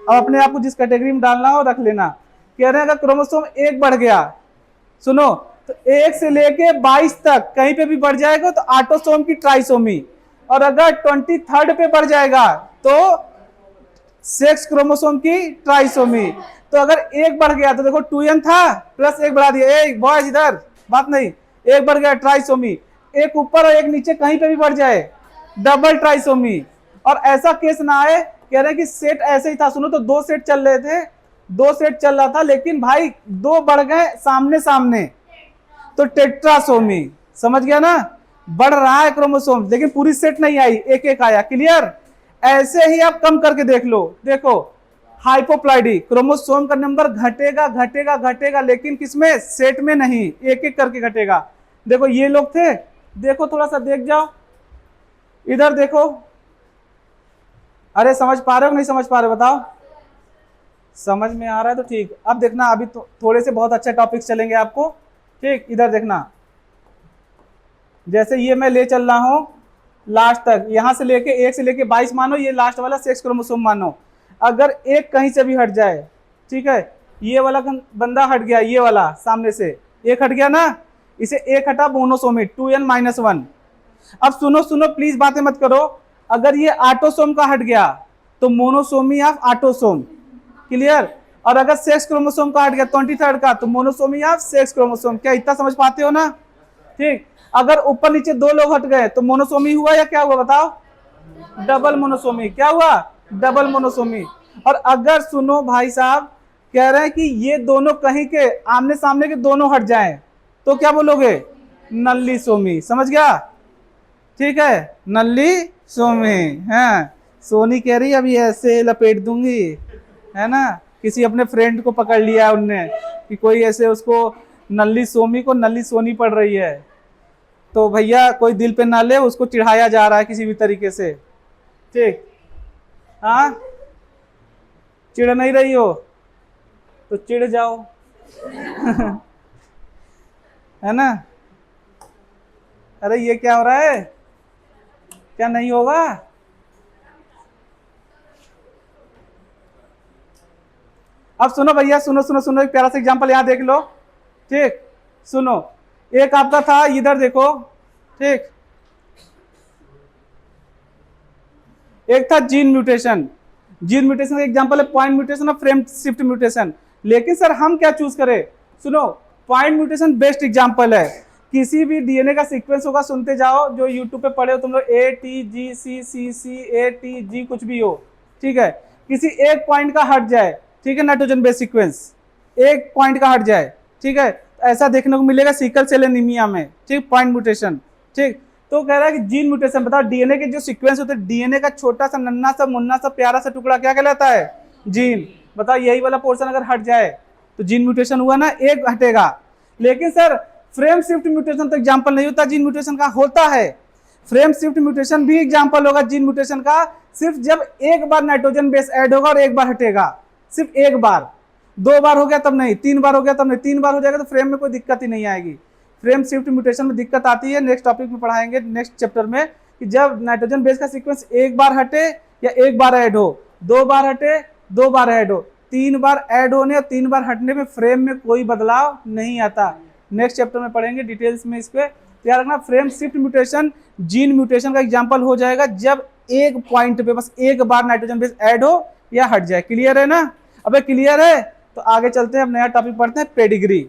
अब अपने आप को जिस कैटेगरी में डालना हो रख लेना। कह रहे हैं अगर क्रोमोसोम एक बढ़ गया, सुनो, तो 1 से लेके 22 तक कहीं पे भी बढ़ जाएगा तो ऑटोसोम की ट्राइसोमी, और अगर 23rd पे बढ़ जाएगा तो सेक्स क्रोमोसोम की ट्राइसोमी। तो अगर एक बढ़ गया तो देखो 2n था प्लस एक बढ़ा दिया, एक बॉयज इधर बात नहीं, एक बढ़ गया ट्राइसोमी, एक ऊपर और एक नीचे कहीं पे भी बढ़ जाए डबल ट्राइसोमी। और ऐसा केस ना आए, कह रहे हैं कि सेट ऐसे ही था, सुनो, तो 2 सेट चल रहे थे, 2 सेट चल रहा था, लेकिन भाई 2 बढ़ गए सामने सामने तो टेट्रासोमी, समझ गया ना, बढ़ रहा है क्रोमोसोम लेकिन पूरी सेट नहीं आई, एक एक आया, क्लियर। ऐसे ही आप कम करके देख लो, देखो हाइपोप्लॉइडी, क्रोमोसोम का नंबर घटेगा घटेगा घटेगा लेकिन किसमें, सेट में नहीं, एक एक करके घटेगा। देखो ये लोग थे, देखो थोड़ा सा देख जाओ, इधर देखो, अरे समझ पा रहे हो नहीं समझ पा रहे हो बताओ, समझ में आ रहा है तो ठीक। अब देखना, अभी तो थोड़े से बहुत अच्छे टॉपिक्स चलेंगे आपको, ठीक। इधर देखना, जैसे ये मैं ले चल रहा हूं लास्ट तक, यहां से लेके 1 से लेके 22 मानो, ये लास्ट वाला सेक्स क्रोमोसोम मानो। अगर एक कहीं से भी हट जाए, ठीक है, ये वाला बंदा हट गया, ये वाला सामने से एक हट गया ना, इसे एक हटा मोनोसोमी 2n-1। अब सुनो सुनो प्लीज, बातें मत करो, अगर ये ऑटोसोम का हट गया तो मोनोसोमी ऑफ ऑटोसोम, क्लियर। और अगर सेक्स क्रोमोसोम का हट गया 23rd का तो मोनोसोमी ऑफ सेक्स क्रोमोसोम। क्या इतना समझ पाते हो ना, ठीक। अगर ऊपर नीचे 2 लोग हट गए तो मोनोसोमी हुआ या क्या हुआ बताओ, डबल मोनोसोमी, क्या हुआ, डबल मोनोसोमी। और अगर सुनो भाई साहब, कह रहे हैं कि ये दोनों कहीं के आमने सामने के दोनों हट जाएं तो क्या बोलोगे, नल्ली सोमी, समझ गया, ठीक है, नल्ली सोमी है। सोनी कह रही अभी ऐसे लपेट दूंगी, है ना, किसी अपने फ्रेंड को पकड़ लिया उनने कि कोई ऐसे उसको नल्ली सोमी को नल्ली सोनी पड़ रही है, तो भैया कोई दिल पे ना ले, उसको चिढ़ाया जा रहा है किसी भी तरीके से, ठीक। हाँ, चिढ़ नहीं रही हो तो चिढ़ जाओ है ना। अरे ये क्या हो रहा है, क्या नहीं होगा, अब सुनो भैया, सुनो सुनो सुनो, एक प्यारा सा एग्जांपल यहां देख लो, ठीक। सुनो, एक आपका था, इधर देखो, ठीक, एक था जीन म्यूटेशन। जीन म्यूटेशन का एग्जांपल है पॉइंट म्यूटेशन और फ्रेम शिफ्ट म्यूटेशन। लेकिन सर हम क्या चूज करें, सुनो, पॉइंट म्यूटेशन बेस्ट एग्जांपल है। किसी भी डीएनए का सीक्वेंस होगा, सुनते जाओ, जो यूट्यूब पे पढ़े हो तुम लोग, ATGCCC कुछ भी हो, ठीक है, किसी एक पॉइंट का हट जाए, ठीक है, नाइट्रोजन बेस सीक्वेंस एक पॉइंट का हट जाए, ठीक है, ऐसा देखने को मिलेगा सिकल सेल एनीमिया में, ठीक, पॉइंट म्यूटेशन, ठीक। तो कह रहा है कि जीन म्यूटेशन, बताओ डीएनए के जो सीक्वेंस होते हैं, डीएनए का छोटा सा नन्ना सा मुन्ना सा प्यारा सा टुकड़ा क्या कहलाता है, जीन। बताओ यही वाला पोर्शन अगर हट जाए तो जीन म्यूटेशन हुआ ना, एक हटेगा। लेकिन सर फ्रेम शिफ्ट म्यूटेशन तो एग्जांपल नहीं होता जीन म्यूटेशन का, होता है। फ्रेम शिफ्ट म्यूटेशन भी एग्जांपल होगा जीन म्यूटेशन का, सिर्फ जब एक बार नाइट्रोजन बेस ऐड होगा और एक बार हटेगा, सिर्फ एक बार। 2 बार हो गया तब नहीं, 3 बार हो गया तब नहीं, 3 बार हो जाएगा तो फ्रेम में कोई दिक्कत ही नहीं आएगी। फ्रेम शिफ्ट म्यूटेशन में दिक्कत आती है, नेक्स्ट टॉपिक में पढ़ाएंगे, नेक्स्ट चैप्टर में, कि जब नाइट्रोजन बेस का सीक्वेंस एक बार हटे या एक बार ऐड हो, 2 बार हटे 2 बार ऐड हो, 3 बार ऐड होने और 3 बार हटने में फ्रेम में कोई बदलाव नहीं आता। नेक्स्ट चैप्टर में पढ़ेंगे डिटेल्स में इस पे। याद रखना frame shift mutation gene mutation का एग्जांपल हो जाएगा जब एक पॉइंट पे बस एक बार नाइट्रोजन बेस ऐड हो या हट जाए। क्लियर है ना? अबे क्लियर है तो आगे चलते हैं, अब नया टॉपिक पढ़ते हैं, पेडिग्री।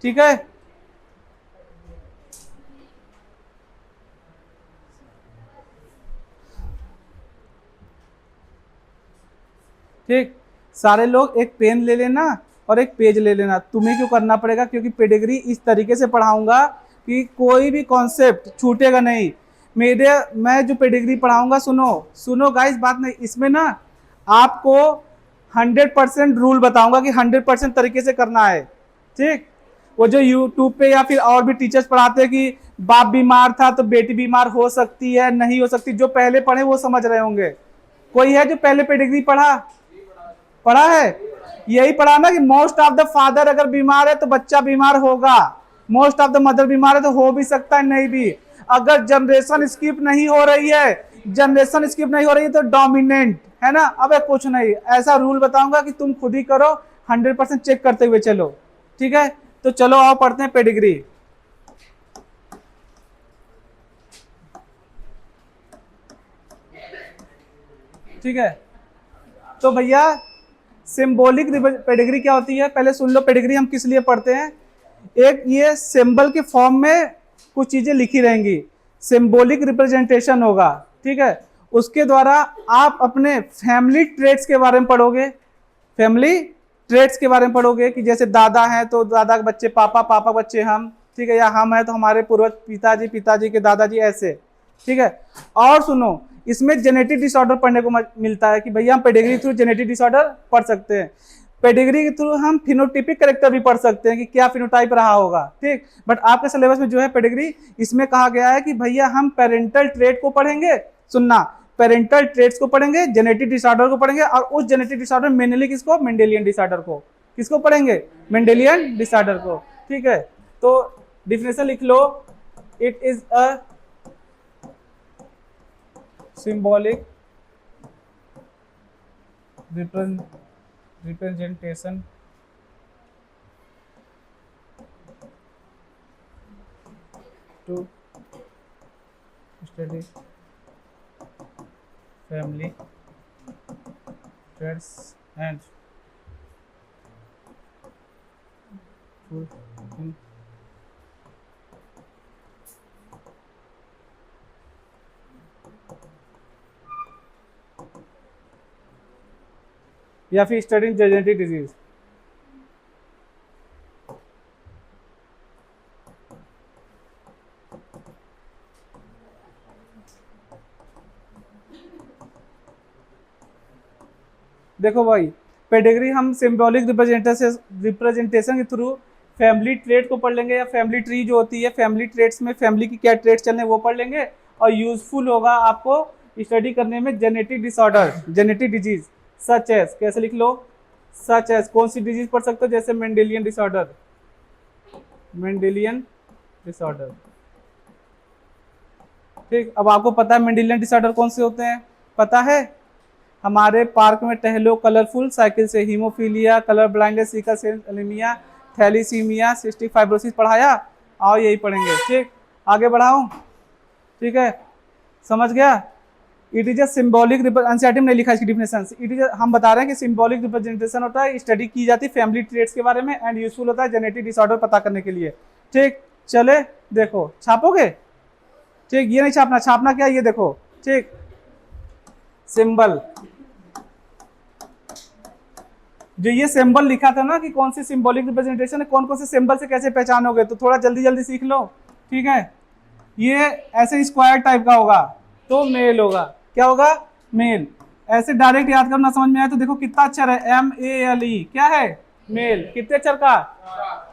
ठीक है, ठीक। सारे लोग एक पेन ले लेना और एक पेज ले लेना। तुम्हें क्यों करना पड़ेगा? क्योंकि पेडिग्री इस तरीके से पढ़ाऊंगा कि कोई भी कॉन्सेप्ट छूटेगा नहीं। मैं जो पेडिग्री पढ़ाऊंगा, सुनो गाइस, बात नहीं इसमें ना, आपको 100% रूल बताऊंगा कि 100% तरीके से करना है। ठीक, वो जो यूट्यूब पे या फिर और भी टीचर्स पढ़ाते हैं कि बाप बीमार था तो बेटी बीमार हो सकती है, नहीं हो सकती, जो पहले पढ़े वो समझ रहे होंगे। कोई है जो पहले पेडिग्री पढ़ा है? यही पढ़ा ना कि मोस्ट ऑफ द फादर अगर बीमार है तो बच्चा बीमार होगा, मोस्ट ऑफ द मदर बीमार है तो हो भी सकता है, नहीं भी। अगर जनरेशन स्किप नहीं हो रही है तो डोमिनेंट है ना। अब कुछ नहीं, ऐसा रूल बताऊंगा कि तुम खुद ही करो, 100% चेक करते हुए चलो। ठीक है, तो चलो आओ पढ़ते हैं पेडिग्री। ठीक है, तो भैया सिंबॉलिक पेडिग्री क्या होती है पहले सुन लो। पेडिग्री हम किस लिए पढ़ते हैं? एक ये सिंबल के फॉर्म में कुछ चीजें लिखी रहेंगी, सिंबॉलिक रिप्रेजेंटेशन होगा। ठीक है, उसके द्वारा आप अपने फैमिली ट्रेट्स के बारे में पढ़ोगे, फैमिली ट्रेट्स के बारे में पढ़ोगे कि जैसे दादा हैं तो दादा के बच्चे पापा, पापा के बच्चे हम, ठीक है, या हम हैं तो हमारे पूर्वज पिताजी, पिताजी के दादाजी, ऐसे। ठीक है, और सुनो, इसमें जेनेटिक डिसऑर्डर पढ़ने को मिलता है कि भैया हम पेडिग्री थ्रू जेनेटिक डिसऑर्डर पढ़ सकते हैं। पेडिग्री के थ्रू हम फिनोटिपिक कैरेक्टर भी पढ़ सकते हैं कि क्या फिनोटाइप रहा होगा। ठीक, बट आपके सिलेबस में जो है पेडिग्री, इसमें कहा गया है कि भैया हम पेरेंटल ट्रेट को पढ़ेंगे, सुनना, पेरेंटल ट्रेट्स को पढ़ेंगे, जेनेटिक डिसऑर्डर को पढ़ेंगे, और उस जेनेटिक डिसऑर्डर मेनली किसको? मेंडेलियन डिसऑर्डर को। किसको पढ़ेंगे? मेंडेलियन डिसऑर्डर को। ठीक है, तो डिफिनेशन लिख लो, it is a symbolic representation to study family traits and in या फिर स्टडिंग जेनेटिक डिजीज। देखो भाई, पेडिग्री हम सिंबॉलिक रिप्रेजेंटेशन के थ्रू फैमिली ट्रेट को पढ़ लेंगे, या फैमिली ट्री जो होती है, फैमिली ट्रेट्स में फैमिली की क्या ट्रेट्स चलने वो पढ़ लेंगे, और यूजफुल होगा आपको स्टडी करने में genetic disorder, genetic disease such as, कैसे लिख लो, सच एज, कौन सी डिजीज पढ़ सकते हो? जैसे मेंडेलियन डिसऑर्डर, मेंडेलियन डिसऑर्डर। ठीक, अब आपको पता है मेंडेलियन डिसऑर्डर कौन से होते हैं? पता है? हमारे पार्क में टहलो कलरफुल साइकिल से, haemophilia, colour blindness, sickle cell anaemia, thalassaemia, cystic fibrosis पढ़ाया। आओ यही पढ़ेंगे। ठीक, आगे बढ़ाऊं? ठीक है, समझ गया? It is a symbolic NCERT में नहीं लिखा इसकी डिफिनेशन। इट इज, हम बता रहे हैं कि सिंबॉलिक रिप्रेजेंटेशन होता है, स्टडी की जाती है फैमिली ट्रेट्स के बारे में, एंड यूजफुल होता है जेनेटिक डिसऑर्डर पता करने के लिए। ठीक, चले देखो, छापोगे? ठीक, ये नहीं छापना, छापना क्या, ये देखो। ठीक, सिंबल, जो ये सिंबल लिखा था ना कि कौन सी सिंबॉलिक रिप्रेजेंटेशन है, कौन कौन से सिंबल से कैसे पहचानोगे, तो थोड़ा जल्दी जल्दी सीख लो। ठीक है, ये ऐसे स्क्वायर टाइप का होगा तो मेल होगा। क्या होगा? मेल। ऐसे डायरेक्ट याद करना समझ में आया तो देखो कितना अक्षर है, MALE, क्या है? मेल। कितने अक्षर का?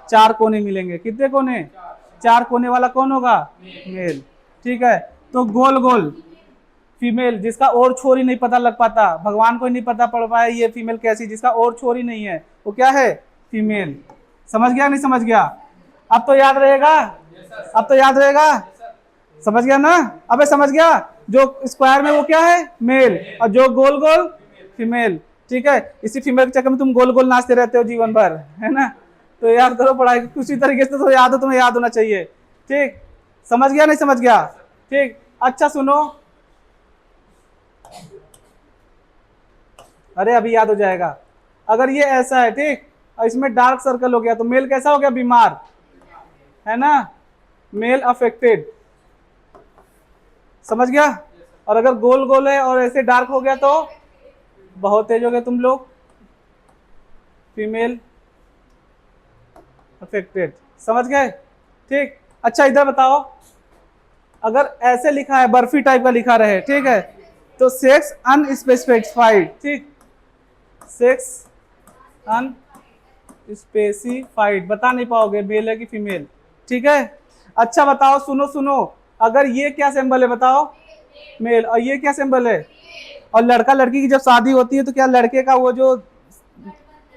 4 कोने मिलेंगे। कितने कोने? 4 कोने वाला कौन होगा? मेल। ठीक है, तो गोल गोल फीमेल, जिसका और छोर ही नहीं पता लग पाता, भगवान को ही नहीं पता पड़ पाया ये फीमेल कैसी, जिसका और छोर ही नहीं है, वो क्या है? फीमेल। समझ गया नहीं समझ गया? अब तो याद रहेगा, अब तो याद रहेगा, समझ गया ना? अबे समझ गया, जो स्क्वायर में वो क्या है? मेल, और जो गोल गोल फीमेल। ठीक है। इसी फीमेल के चक्कर में तुम गोल गोल नाचते रहते हो जीवन भर, है ना। तो याद करो पढ़ाई किसी तरीके से तो याद हो, तुम्हें याद होना चाहिए। ठीक, समझ गया नहीं समझ गया? ठीक, अच्छा सुनो, अरे अभी याद हो जाएगा। अगर ये ऐसा है, ठीक, और इसमें डार्क सर्कल हो गया तो मेल कैसा हो गया? बीमार, है ना, मेल अफेक्टेड, समझ गया। और अगर गोल गोल है और ऐसे डार्क हो गया तो बहुत तेज हो गए तुम लोग, फीमेल अफेक्टेड, समझ गए? ठीक, अच्छा इधर बताओ, अगर ऐसे लिखा है, बर्फी टाइप का लिखा रहे, ठीक है, तो सेक्स अनस्पेसिफाइड, ठीक, सेक्स अनस्पेसिफाइड, बता नहीं पाओगे मेल है कि फीमेल, ठीक है। अच्छा बताओ, सुनो सुनो, अगर ये क्या सिंबल है बताओ? मेल, और ये क्या सिंबल है? और लड़का लड़की की जब शादी होती है तो क्या लड़के का वो जो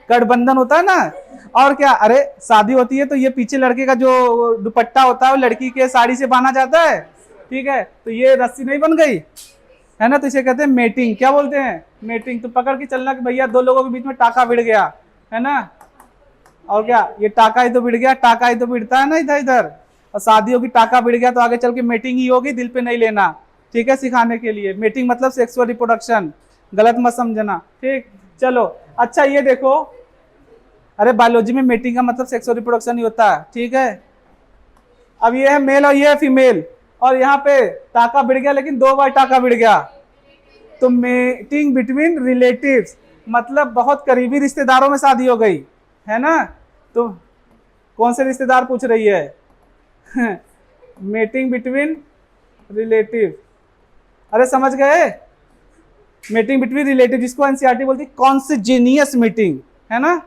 गठबंधन होता है ना, और क्या, अरे शादी होती है तो ये पीछे लड़के का जो दुपट्टा होता है वो लड़की के साड़ी से बांधा जाता है, ठीक है, तो ये रस्सी नहीं बन गई, है ना, तो इसे कहते हैं मेटिंग। क्या बोलते हैं? मेटिंग। तो पकड़ के चलना कि भैया दो लोगों के बीच में टाका भिड़ गया, है ना, और क्या, ये टाका ही तो भिड़ गया, टाका ही तो भिड़ता है ना इधर इधर, और शादी होगी टाका भिड़ गया तो आगे चल के मेटिंग ही होगी, दिल पे नहीं लेना, ठीक है, सिखाने के लिए। मेटिंग मतलब सेक्सुअल रिप्रोडक्शन, गलत मत समझना, ठीक। चलो अच्छा ये देखो, अरे बायोलॉजी में मेटिंग का मतलब सेक्सुअल रिप्रोडक्शन ही होता है, ठीक है। अब ये है मेल और ये है फीमेल, और यहाँ पे टाका भिड़ गया, लेकिन 2 बार टाका भिड़ गया, तो मेटिंग बिटवीन रिलेटिव्स, मतलब बहुत करीबी रिश्तेदारों में शादी हो गई, है ना। तो कौन से रिश्तेदार पूछ रही है? मेटिंग बिटवीन रिलेटिव, अरे समझ गए, मीटिंग बिटवीन रिलेटिव, जिसको एनसीईआरटी बोलती है कॉन्सिजेनियस मीटिंग, है ना।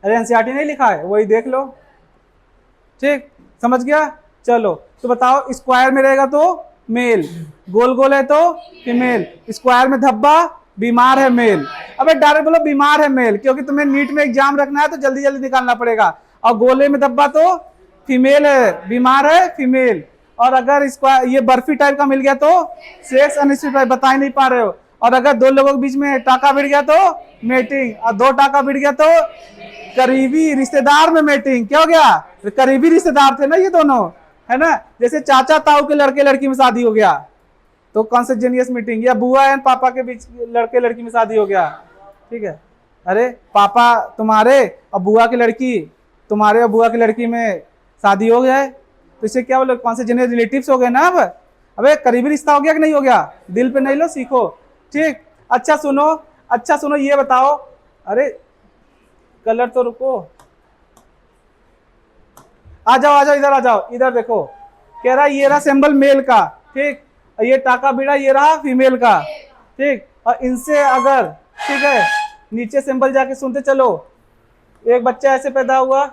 अरे एनसीईआरटी नहीं लिखा है, वही देख लो, ठीक, समझ गया। चलो तो बताओ, स्क्वायर में रहेगा तो मेल, गोल गोल है तो फीमेल, स्क्वायर में धब्बा बीमार है मेल। अबे डायरेक्ट बोलो बीमार है मेल, क्योंकि तुम्हें नीट में एग्जाम रखना है तो जल्दी जल्दी निकालना पड़ेगा। और गोले में धब्बा तो फीमेल है, बीमार है फीमेल। और अगर स्क्वायर ये बर्फी टाइप का मिल गया तो सेक्स अनस्पेसिफाइड, बता ही नहीं पा रहे हो। और अगर दो लोगों के बीच में टाका भिड़ गया तो मेटिंग, और 2 टाका भिड़ गया तो करीबी रिश्तेदार में मेटिंग। क्या हो गया? करीबी रिश्तेदार थे ना ये दोनों, है ना, जैसे चाचा ताऊ के लड़के लड़की में शादी हो गया तो कॉन्सिजेनियस मीटिंग, या बुआ एंड पापा के बीच लड़के लड़की में शादी हो गया, ठीक है। अरे पापा तुम्हारे और बुआ की लड़की, तुम्हारे और बुआ की लड़की में शादी हो गया है तो इसे क्या बोलो? कॉन्सिजेनियस रिलेटिव्स हो गए ना। अब अबे करीबी रिश्ता हो गया कि नहीं हो गया? दिल पे नहीं लो, सीखो, ठीक। अच्छा सुनो, अच्छा सुनो, ये बताओ, अरे कलर तो रुको, आ जाओ इधर आ जाओ, इधर देखो, कह रहा ये रहा सिंबल मेल का, ठीक, और ये टाका भिड़ा ये रहा फीमेल का, ठीक। और इनसे अगर, ठीक है, नीचे सिंबल जाके सुनते चलो, एक बच्चा ऐसे पैदा हुआ,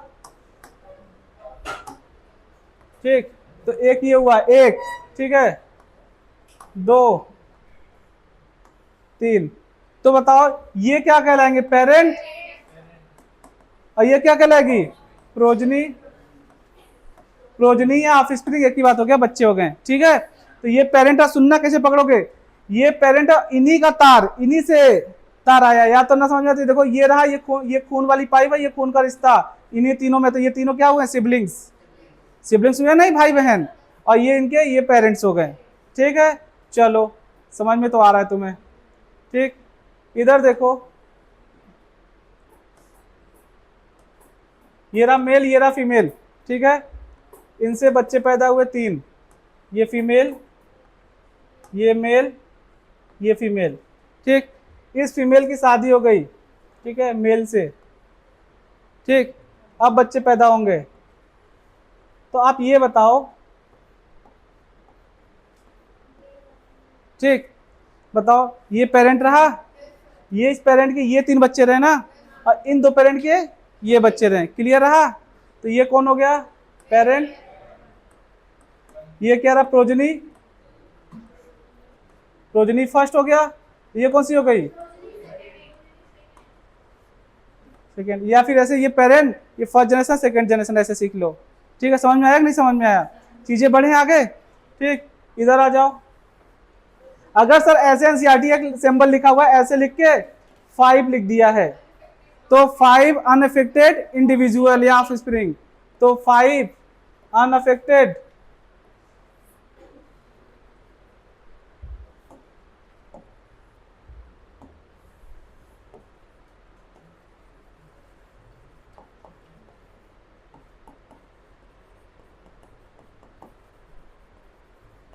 ठीक, तो एक ये हुआ, एक, ठीक है, 2 3, तो बताओ ये क्या कहलाएंगे? पेरेंट, और ये क्या कहलाएगी? प्रोजनी, प्रोजनी या ऑफस्प्रिंग एक ही बात हो गया, बच्चे हो गए, ठीक है। तो ये पेरेंट और सुनना कैसे पकड़ोगे? ये पेरेंट इन्हीं का तार, इन्हीं से तार आया, या तो ना समझ में आती। देखो ये रहा, ये खून वाली पाइप है, ये खून का रिश्ता, इन्हीं तीनों में, तो ये तीनों क्या हुए? सिबलिंग्स, सिबलिंग्स हुए नहीं, भाई बहन, और ये इनके ये पेरेंट्स हो गए, ठीक है। चलो समझ में तो आ रहा है तुम्हें, ठीक। इधर देखो, ये रहा मेल, ये रहा फीमेल, ठीक है, इनसे बच्चे पैदा हुए 3, ये फीमेल, ये मेल, ये फीमेल, ठीक। इस फीमेल की शादी हो गई, ठीक है, मेल से, ठीक। अब बच्चे पैदा होंगे, तो आप ये बताओ, ठीक, बताओ ये पेरेंट रहा, ये इस पेरेंट के ये 3 बच्चे रहे ना, और इन 2 पेरेंट के ये बच्चे रहे, क्लियर रहा। तो ये कौन हो गया? पेरेंट। ये क्या रहा? प्रोजनी, प्रोजनी फर्स्ट हो गया। ये कौन सी हो गई? सेकेंड। या फिर ऐसे ये पेरेंट, ये फर्स्ट जनरेशन, सेकेंड जनरेशन, ऐसे सीख लो, ठीक है। समझ में आया कि नहीं समझ में आया? चीजें बढ़े आगे, ठीक। इधर आ जाओ। अगर सर ऐसे एनसीईआरटी का सिंबल लिखा हुआ है ऐसे लिख के 5 लिख दिया है तो 5 अनअफेक्टेड इंडिविजुअल या ऑफ स्प्रिंग, तो 5 अनअफेक्टेड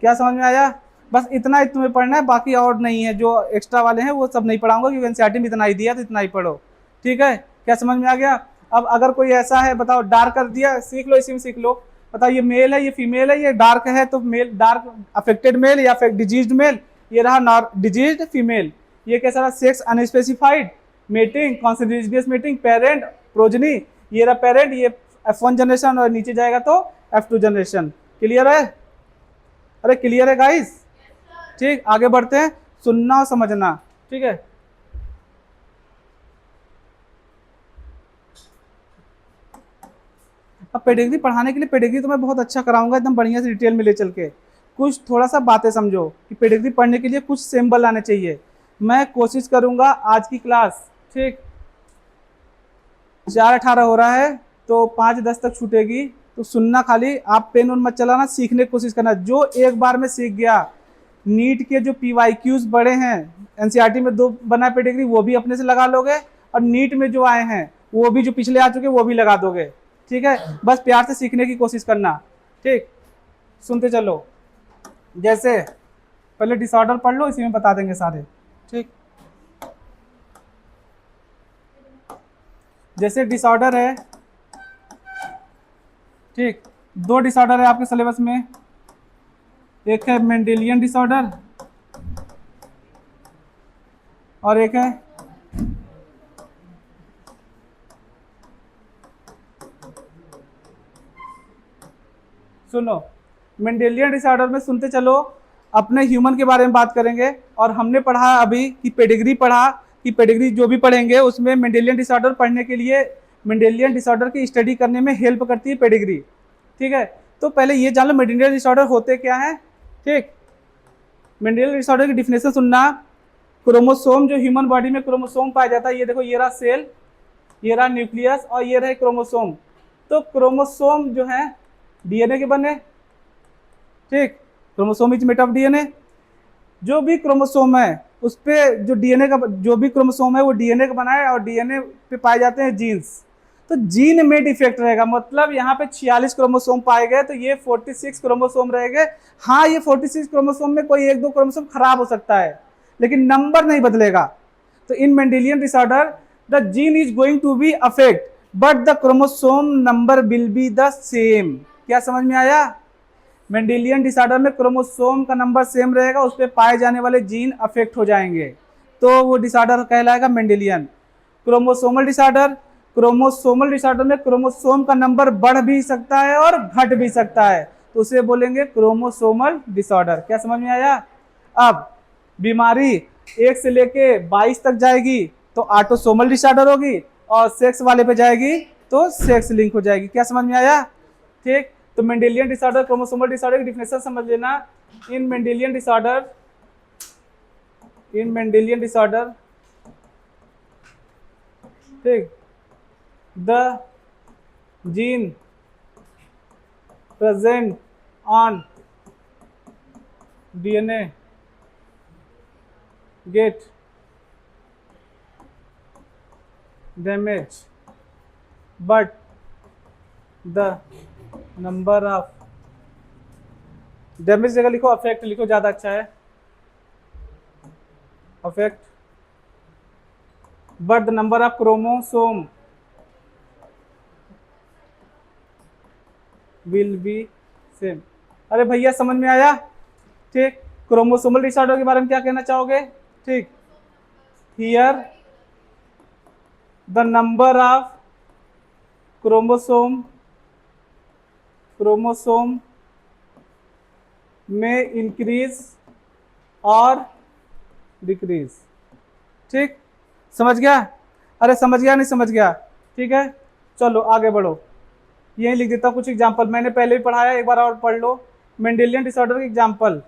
क्या समझ में आया? बस इतना ही तुम्हें पढ़ना है, बाकी और नहीं है, जो एक्स्ट्रा वाले हैं वो सब नहीं पढ़ाऊंगा क्योंकि एनसीईआरटी में इतना ही दिया तो इतना ही पढ़ो, ठीक है? क्या समझ में आ गया? अब अगर कोई ऐसा है बताओ, डार्क कर दिया, सीख लो, इसी में सीख लो। बताओ ये मेल है, ये फीमेल है, ये डार्क है तो मेल, डार्क अफेक्टेड मेल या डिजीज्ड मेल, ये रहा डिजीज्ड फीमेल। ये कैसा रहा? Sex unspecified, mating, consanguineous mating, parent, progeny, ये रहा पेरेंट, ये F1 जनरेशन और नीचे जाएगा तो F2 जनरेशन। क्लियर है? अरे क्लियर है गाइस? ठीक, आगे बढ़ते हैं, सुनना और समझना, ठीक है? अब पेडिग्री पढ़ाने के लिए, पेडिग्री तो मैं बहुत अच्छा कराऊंगा एकदम बढ़िया से डिटेल में ले चल के। कुछ थोड़ा सा बातें समझो कि पेडिग्री पढ़ने के लिए कुछ सिंबल आने चाहिए। मैं कोशिश करूंगा आज की क्लास, ठीक, 4:18 हो रहा है तो 5:10 तक छूटेगी, तो सुनना खाली, आप पेन उन मत चलाना, सीखने की कोशिश करना। जो एक बार में सीख गया, नीट के जो PYQs बड़े हैं, एनसीईआरटी में 2 बना पेडिग्री, वो भी अपने से लगा लोगे, और नीट में जो आए हैं वो भी, जो पिछले आ चुके वो भी लगा दोगे, ठीक है? बस प्यार से सीखने की कोशिश करना, ठीक? सुनते चलो। जैसे पहले डिसऑर्डर पढ़ लो, इसी में बता देंगे सारे, ठीक? जैसे डिसऑर्डर है, ठीक, 2 डिसऑर्डर है आपके सिलेबस में, एक है मेंडेलियन डिसऑर्डर और एक है सुनो, मेंडेलियन डिसऑर्डर में सुनते चलो, अपने ह्यूमन के बारे में बात करेंगे। और हमने पढ़ा अभी कि पेडिग्री पढ़ा, कि पेडिग्री जो भी पढ़ेंगे उसमें मेंडेलियन डिसऑर्डर पढ़ने के लिए, मेंडेलियन डिसऑर्डर की स्टडी करने में हेल्प करती है पेडिग्री, ठीक है? तो पहले ये जान लो मेंडेलियन डिसऑर्डर होते क्या है, ठीक? मेंडेलियन डिसऑर्डर की डिफिनेशन सुनना। क्रोमोसोम, जो ह्यूमन बॉडी में क्रोमोसोम पाया जाता है, ये देखो, ये रहा सेल, ये रहा न्यूक्लियस और ये रहे क्रोमोसोम। तो क्रोमोसोम जो है डीएनए के बने, ठीक? Chromosome is made of DNA. जो भी क्रोमोसोम है उस पे जो डीएनए का, जो भी क्रोमोसोम है वो डीएनए का बना है, और डीएनए पे पाए जाते हैं जीन्स। तो जीन में डिफेक्ट रहेगा, मतलब यहाँ पे 46 क्रोमोसोम पाए गए तो ये 46 क्रोमोसोम रहेंगे। हाँ, ये 46 क्रोमोसोम में कोई 1-2 क्रोमोसोम खराब हो सकता है, लेकिन नंबर नहीं बदलेगा। तो in Mendelian disorder the gene is going to be affect but the chromosome number will be the same. क्या समझ में आया? मेंडेलियन डिसऑर्डर में क्रोमोसोम का नंबर सेम रहेगा, उस पर पाए जाने वाले जीन अफेक्ट हो जाएंगे, तो वो डिसऑर्डर कहलाएगा Mendelian. Chromosomal disorder, chromosomal disorder में क्रोमोसोम का नंबर बढ़ भी सकता है और घट भी सकता है, तो उसे बोलेंगे क्रोमोसोमल डिसऑर्डर। क्या समझ में आया? अब बीमारी 1 से लेके 22 तक जाएगी तो ऑटोसोमल डिसऑर्डर होगी, और सेक्स वाले पे जाएगी तो सेक्स लिंक हो जाएगी। क्या समझ में आया? ठीक, तो मेंडेलियन डिसऑर्डर, क्रोमोसोमल डिसऑर्डर की डिफिनेशन समझ लेना। इन मेंडेलियन डिसऑर्डर, ठीक, the gene present on DNA gate damage but the number of, damage जगह लिखो अफेक्ट लिखो, ज्यादा अच्छा है, affect, but the number of chromosome will be same. अरे भैया समझ में आया? ठीक, क्रोमोसोमल डिसऑर्डर के बारे में क्या कहना चाहोगे? ठीक, here the number of chromosome में इंक्रीज और डिक्रीज। ठीक, समझ गया? अरे समझ गया नहीं समझ गया? ठीक है, चलो आगे बढ़ो। यही लिख देता हूँ कुछ एग्जाम्पल, मैंने पहले भी पढ़ाया, एक बार और पढ़ लो। मेंडेलियन डिसऑर्डर के एग्जाम्पल,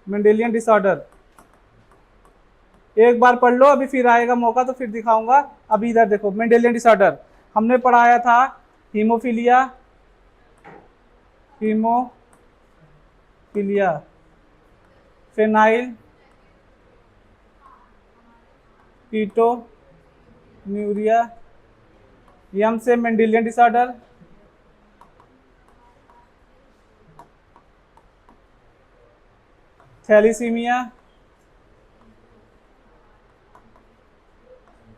मेंडेलियन डिसऑर्डर एक बार पढ़ लो, अभी फिर आएगा मौका तो फिर दिखाऊंगा। अभी इधर देखो, मेंडेलियन डिसऑर्डर हमने पढ़ाया था, हीमोफीलिया, हीमोफीलिया, फेनाइल कीटोन्यूरिया, यम से Mendelian disorder, thalassaemia,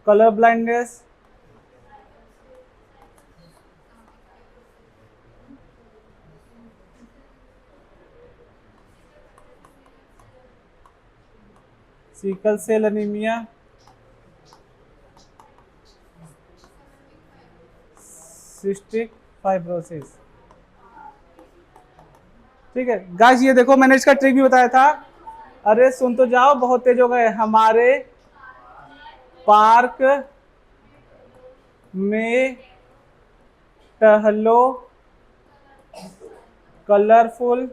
colour blindness, sickle cell anaemia, cystic fibrosis. ठीक है गाइस, ये देखो मैंने इसका ट्रिक भी बताया था। अरे सुन तो जाओ, बहुत तेज हो गए। हमारे पार्क में टहलो कलरफुल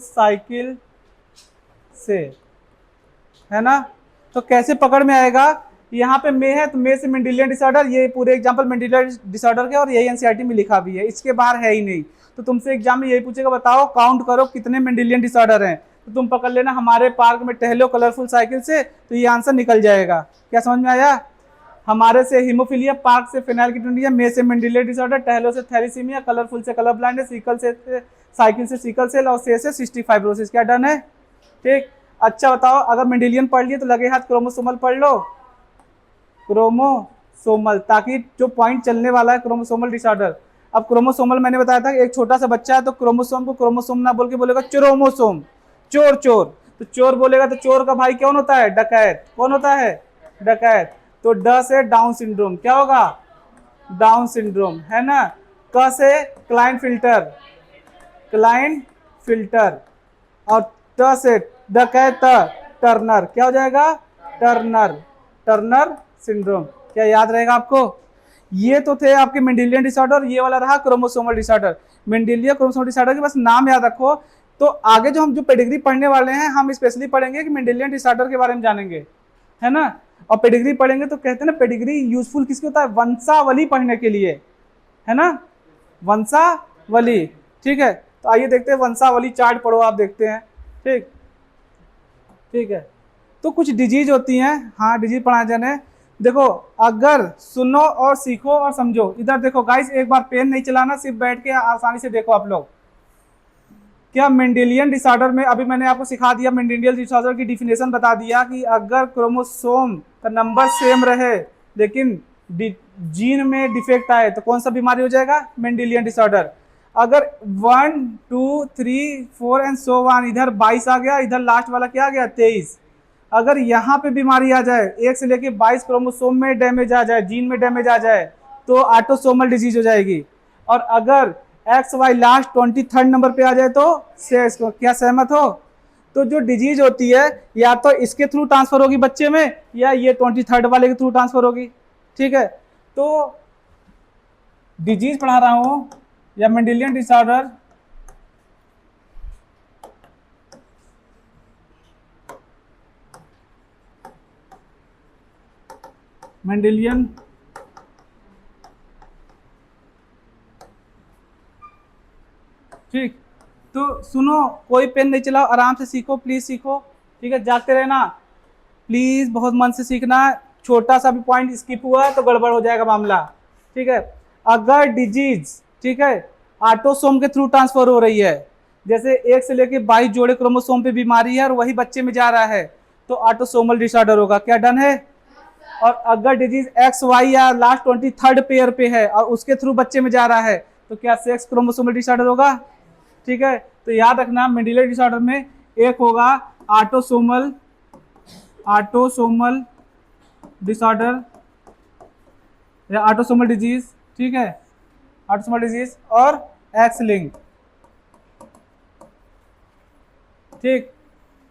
साइकिल से, है ना। तो कैसे पकड़ में आएगा, यहाँ पे मे है तो मे से मेंडेलियन डिसऑर्डर, ये पूरे एग्जांपल मेंडेलियन डिसऑर्डर के और यही एनसीईआरटी में लिखा भी है, इसके बाहर है ही नहीं। तो तुमसे एग्जाम में यही पूछेगा, बताओ काउंट करो कितने मेंडेलियन डिसऑर्डर हैं, तो तुम पकड़ लेना हमारे पार्क में टहलो कलरफुल साइकिल से, तो ये आंसर निकल जाएगा। क्या समझ में आया। हमारे से हीमोफीलिया, पार्क से फेनाइलकीटोनुरिया, मे से मेंडेलियन डिसऑर्डर, टहलो से थैलीसीमिया, कलरफुल से कलर ब्लाइंडनेस, सिकल से साइकिल से सिकल सेल और से सिस्टिक फाइब्रोसिस। क्या डन है। ठीक, अच्छा बताओ, अगर मेंडेलियन पढ़ लिए तो लगे हाथ क्रोमोसोमल पढ़ लो, क्रोमोसोमल, ताकि जो पॉइंट चलने वाला है क्रोमोसोमल डिसऑर्डर। अब क्रोमोसोमल मैंने बताया था कि एक छोटा सा बच्चा है तो क्रोमोसोम को क्रोमोसोम ना बोल के बोलेगा क्रोमोसोम, चोर चोर, तो चोर बोलेगा तो चोर का भाई कौन होता है, डकैत। कौन होता है, डकैत। तो ड से डाउन सिंड्रोम, क्या होगा, डाउन सिंड्रोम, है ना। क से क्लाइन फिल्टर, क्लाइन फिल्टर, और त से डकैत, टर्नर, क्या हो जाएगा, टर्नर, टर्नर सिंड्रोम। क्या याद रहेगा आपको। ये तो थे आपके मेंडेलियन डिसऑर्डर, ये वाला रहा chromosomal disorder. Mendelian chromosomal disorder के बस नाम याद रखो। तो आगे जो हम जो पेडिग्री पढ़ने वाले हैं, हम स्पेशली पढ़ेंगे कि मेंडेलियन डिसऑर्डर के बारे में जानेंगे, है ना। और पेडिग्री पढ़ेंगे तो कहते हैं ना, पेडिग्री यूजफुल किसके होता है, वंशावली पढ़ने के लिए, है ना, वंशावली। ठीक है, तो आइए देखते हैं वंशावली चार्ट पढ़ो आप, देखते हैं। ठीक, ठीक है। तो कुछ डिजीज होती हैं, हाँ डिजीज पढ़ा जाने। देखो, अगर सुनो और सीखो और समझो, इधर देखो गाइस, एक बार पेन नहीं चलाना, सिर्फ बैठ के आसानी से देखो आप लोग। क्या मेंडेलियन डिसऑर्डर में, अभी मैंने आपको सिखा दिया, मेंडेलियन डिसऑर्डर की डिफिनेशन बता दिया कि अगर क्रोमोसोम का नंबर सेम रहे लेकिन जीन में डिफेक्ट आए तो कौन सा बीमारी हो जाएगा, मेंडेलियन डिसऑर्डर। अगर 1 2 3 4 एंड सो वन, इधर 22 आ गया, इधर लास्ट वाला क्या आ गया, 23। अगर यहाँ पे बीमारी आ जाए, 1 से लेके 22 क्रोमोसोम में डैमेज आ जाए, जीन में डैमेज आ जाए, तो ऑटोसोमल डिजीज हो जाएगी। और अगर x Y last 23rd number पे आ जाए तो क्या सहमत हो। तो जो डिजीज होती है, या तो इसके थ्रू ट्रांसफर होगी बच्चे में, या ये 23rd वाले के थ्रू ट्रांसफर होगी। ठीक है, तो डिजीज पढ़ा रहा हूं, या मेंडेलियन डिसऑर्डर, मेंडेलियन ठीक। तो सुनो, कोई पेन नहीं चलाओ, आराम से सीखो, प्लीज सीखो। ठीक है, जागते रहना प्लीज, बहुत मन से सीखना। छोटा सा भी पॉइंट स्किप हुआ तो गड़बड़ हो जाएगा मामला। ठीक है, अगर डिजीज, ठीक है, ऑटोसोम के थ्रू ट्रांसफर हो रही है, जैसे 1 से लेके 22 जोड़े क्रोमोसोम पे बीमारी है और वही बच्चे में जा रहा है, तो ऑटोसोमल डिसऑर्डर होगा। क्या डन है। और अगर डिजीज एक्स वाई या लास्ट 23rd पेयर पे है और उसके थ्रू बच्चे में जा रहा है, तो क्या सेक्स क्रोमोसोमल डिसऑर्डर होगा। ठीक है, तो याद रखना, मेंडेलियन डिसऑर्डर में एक होगा ऑटोसोमल डिसऑर्डर या ऑटोसोमल डिजीज। ठीक है, ऑटोसोमल डिजीज और एक्स लिंक। ठीक,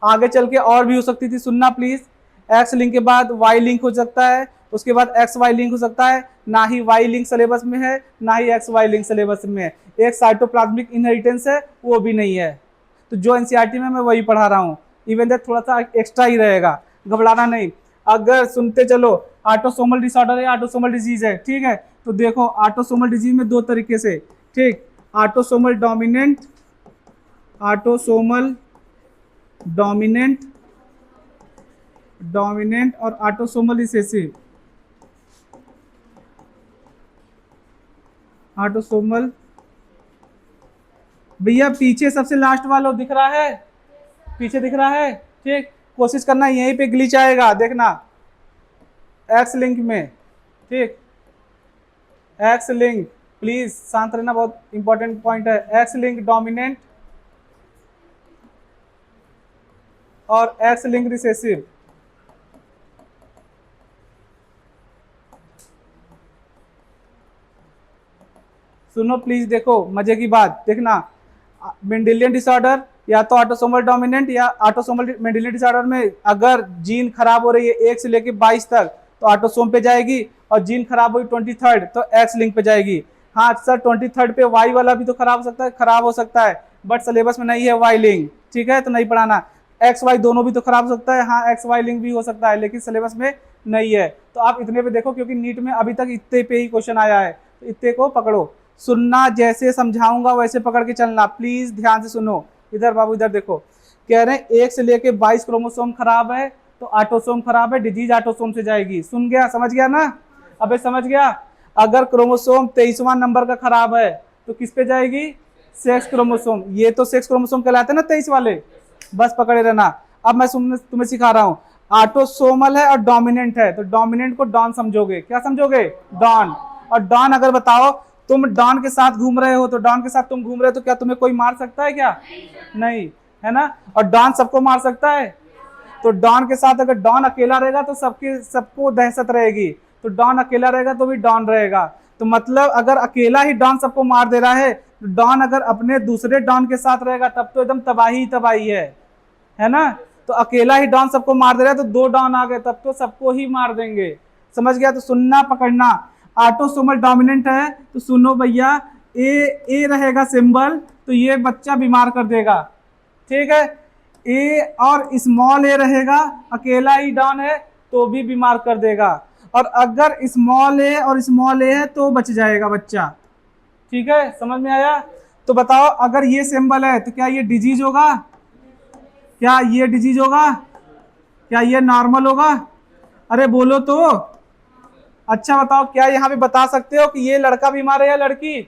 आगे चल के और भी हो सकती थी, सुनना प्लीज। एक्स लिंक के बाद वाई लिंक हो सकता है, उसके बाद एक्स वाई लिंक हो सकता है, ना ही वाई लिंक सिलेबस में है, ना ही एक्स वाई लिंक सिलेबस में है। एक साइटोप्लाज्मिक इनहेरिटेंस है, वो भी नहीं है। तो जो एनसीईआरटी में मैं वही पढ़ा रहा हूँ, इवन दैट थोड़ा सा एक्स्ट्रा ही रहेगा, घबराना नहीं। अगर सुनते चलो, ऑटोसोमल डिसऑर्डर है, ऑटोसोमल डिजीज है, ठीक है। तो देखो ऑटोसोमल डिजीज में दो तरीके से, ठीक, autosomal dominant, autosomal dominant, dominant और ऑटोसोमल रिसेसिव। ऑटोसोमल, भैया पीछे सबसे लास्ट वाला दिख रहा है, पीछे दिख रहा है, ठीक। कोशिश करना यहीं पे ग्लिच आएगा, देखना एक्स लिंक में, ठीक, एक्स लिंक, प्लीज शांत रहना, बहुत इंपॉर्टेंट पॉइंट है। एक्स लिंक डोमिनेंट और एक्स लिंक रिसेसिव। सुनो प्लीज, देखो मजे की बात, देखना मेंडेलियन डिसऑर्डर या तो ऑटोसोमल डोमिनेंट या ऑटोसोमल मेंडेलियन डिसऑर्डर में अगर जीन खराब हो रही है 1 से लेकर 22 तक तो ऑटोसोम पे जाएगी, और जीन खराब हुई 23rd तो एक्स लिंक पे जाएगी। हाँ सर 23rd पे वाई वाला भी तो खराब हो सकता है, खराब हो सकता है, बट सिलेबस में नहीं है वाई लिंक, ठीक है, तो नहीं पढ़ाना। एक्स वाई दोनों भी तो खराब हो सकता है, हाँ एक्स वाई लिंक भी हो सकता है, लेकिन सिलेबस में नहीं है। तो आप इतने पे देखो, क्योंकि नीट में अभी तक इतने पे ही क्वेश्चन आया है, तो इतने को पकड़ो। सुनना, जैसे समझाऊंगा वैसे पकड़ के चलना, प्लीज ध्यान से सुनो। इधर बाबू इधर देखो, कह रहे हैं 1 से लेके 22 क्रोमोसोम खराब है तो ऑटोसोम खराब है, डिजीज ऑटोसोम से जाएगी। सुन गया, समझ गया ना, अबे समझ गया। अगर क्रोमोसोम 23वां नंबर का खराब है तो किस पे जाएगी, सेक्स क्रोमोसोम। ये तो सेक्स क्रोमोसोम कहलाते हैं ना 23 वाले, बस पकड़े रहना। अब मैं तुम्हें सिखा रहा हूँ, ऑटोसोमल है और डोमिनेंट है, तो डोमिनेंट को डॉन समझोगे, क्या समझोगे, डॉन। और डॉन अगर बताओ तुम डॉन के साथ घूम रहे हो, तो डॉन के साथ तुम घूम रहे हो तो क्या तुम्हें कोई मार सकता है क्या, नहीं, है ना। और डॉन सबको मार सकता है, तो डॉन के साथ अगर डॉन अकेला रहेगा तो सबको दहशत रहेगी, तो डॉन अकेला रहेगा तो भी डॉन रहेगा। तो मतलब अगर अकेला ही डॉन सबको मार दे रहा है, तो डॉन अगर अपने दूसरे डॉन के साथ रहेगा तब तो एकदम तबाही तबाही है ना। तो अकेला ही डॉन सबको मार दे रहा है, तो 2 डॉन आ गए तब तो सबको ही मार देंगे, समझ गया। तो सुनना पकड़ना, ऑटोसोमल डोमिनेंट है तो सुनो भैया, ए रहेगा सिंबल, तो ये बच्चा बीमार कर देगा, ठीक है। ए और स्मॉल ए रहेगा, अकेला ही डॉन है तो भी बीमार कर देगा, और अगर स्मॉल ए और स्मॉल ए है तो बच जाएगा बच्चा, ठीक है, समझ में आया। तो बताओ अगर ये सिंबल है तो क्या ये डिजीज होगा, क्या ये डिजीज होगा, क्या ये नॉर्मल होगा, अरे बोलो तो। अच्छा बताओ, क्या यहाँ पे बता सकते हो कि ये लड़का बीमार है या लड़की,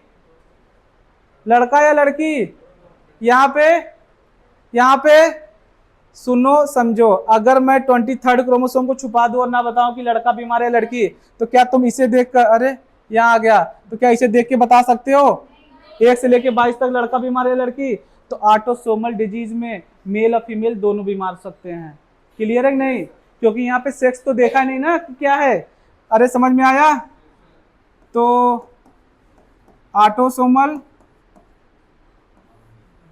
लड़का या लड़की, यहाँ पे सुनो समझो, अगर मैं 23rd क्रोमोसोम को छुपा दूं और ना बताऊं कि लड़का बीमार है या लड़की, तो क्या तुम इसे देखकर, अरे यहाँ आ गया, तो क्या इसे देख के बता सकते हो 1 से लेके 22 तक लड़का बीमार है या लड़की। तो ऑटोसोमल डिजीज में मेल और फीमेल दोनों बीमार सकते हैं, क्लियर है नहीं, क्योंकि यहाँ पे सेक्स तो देखा नहीं ना क्या है, अरे समझ में आया। तो ऑटोसोमल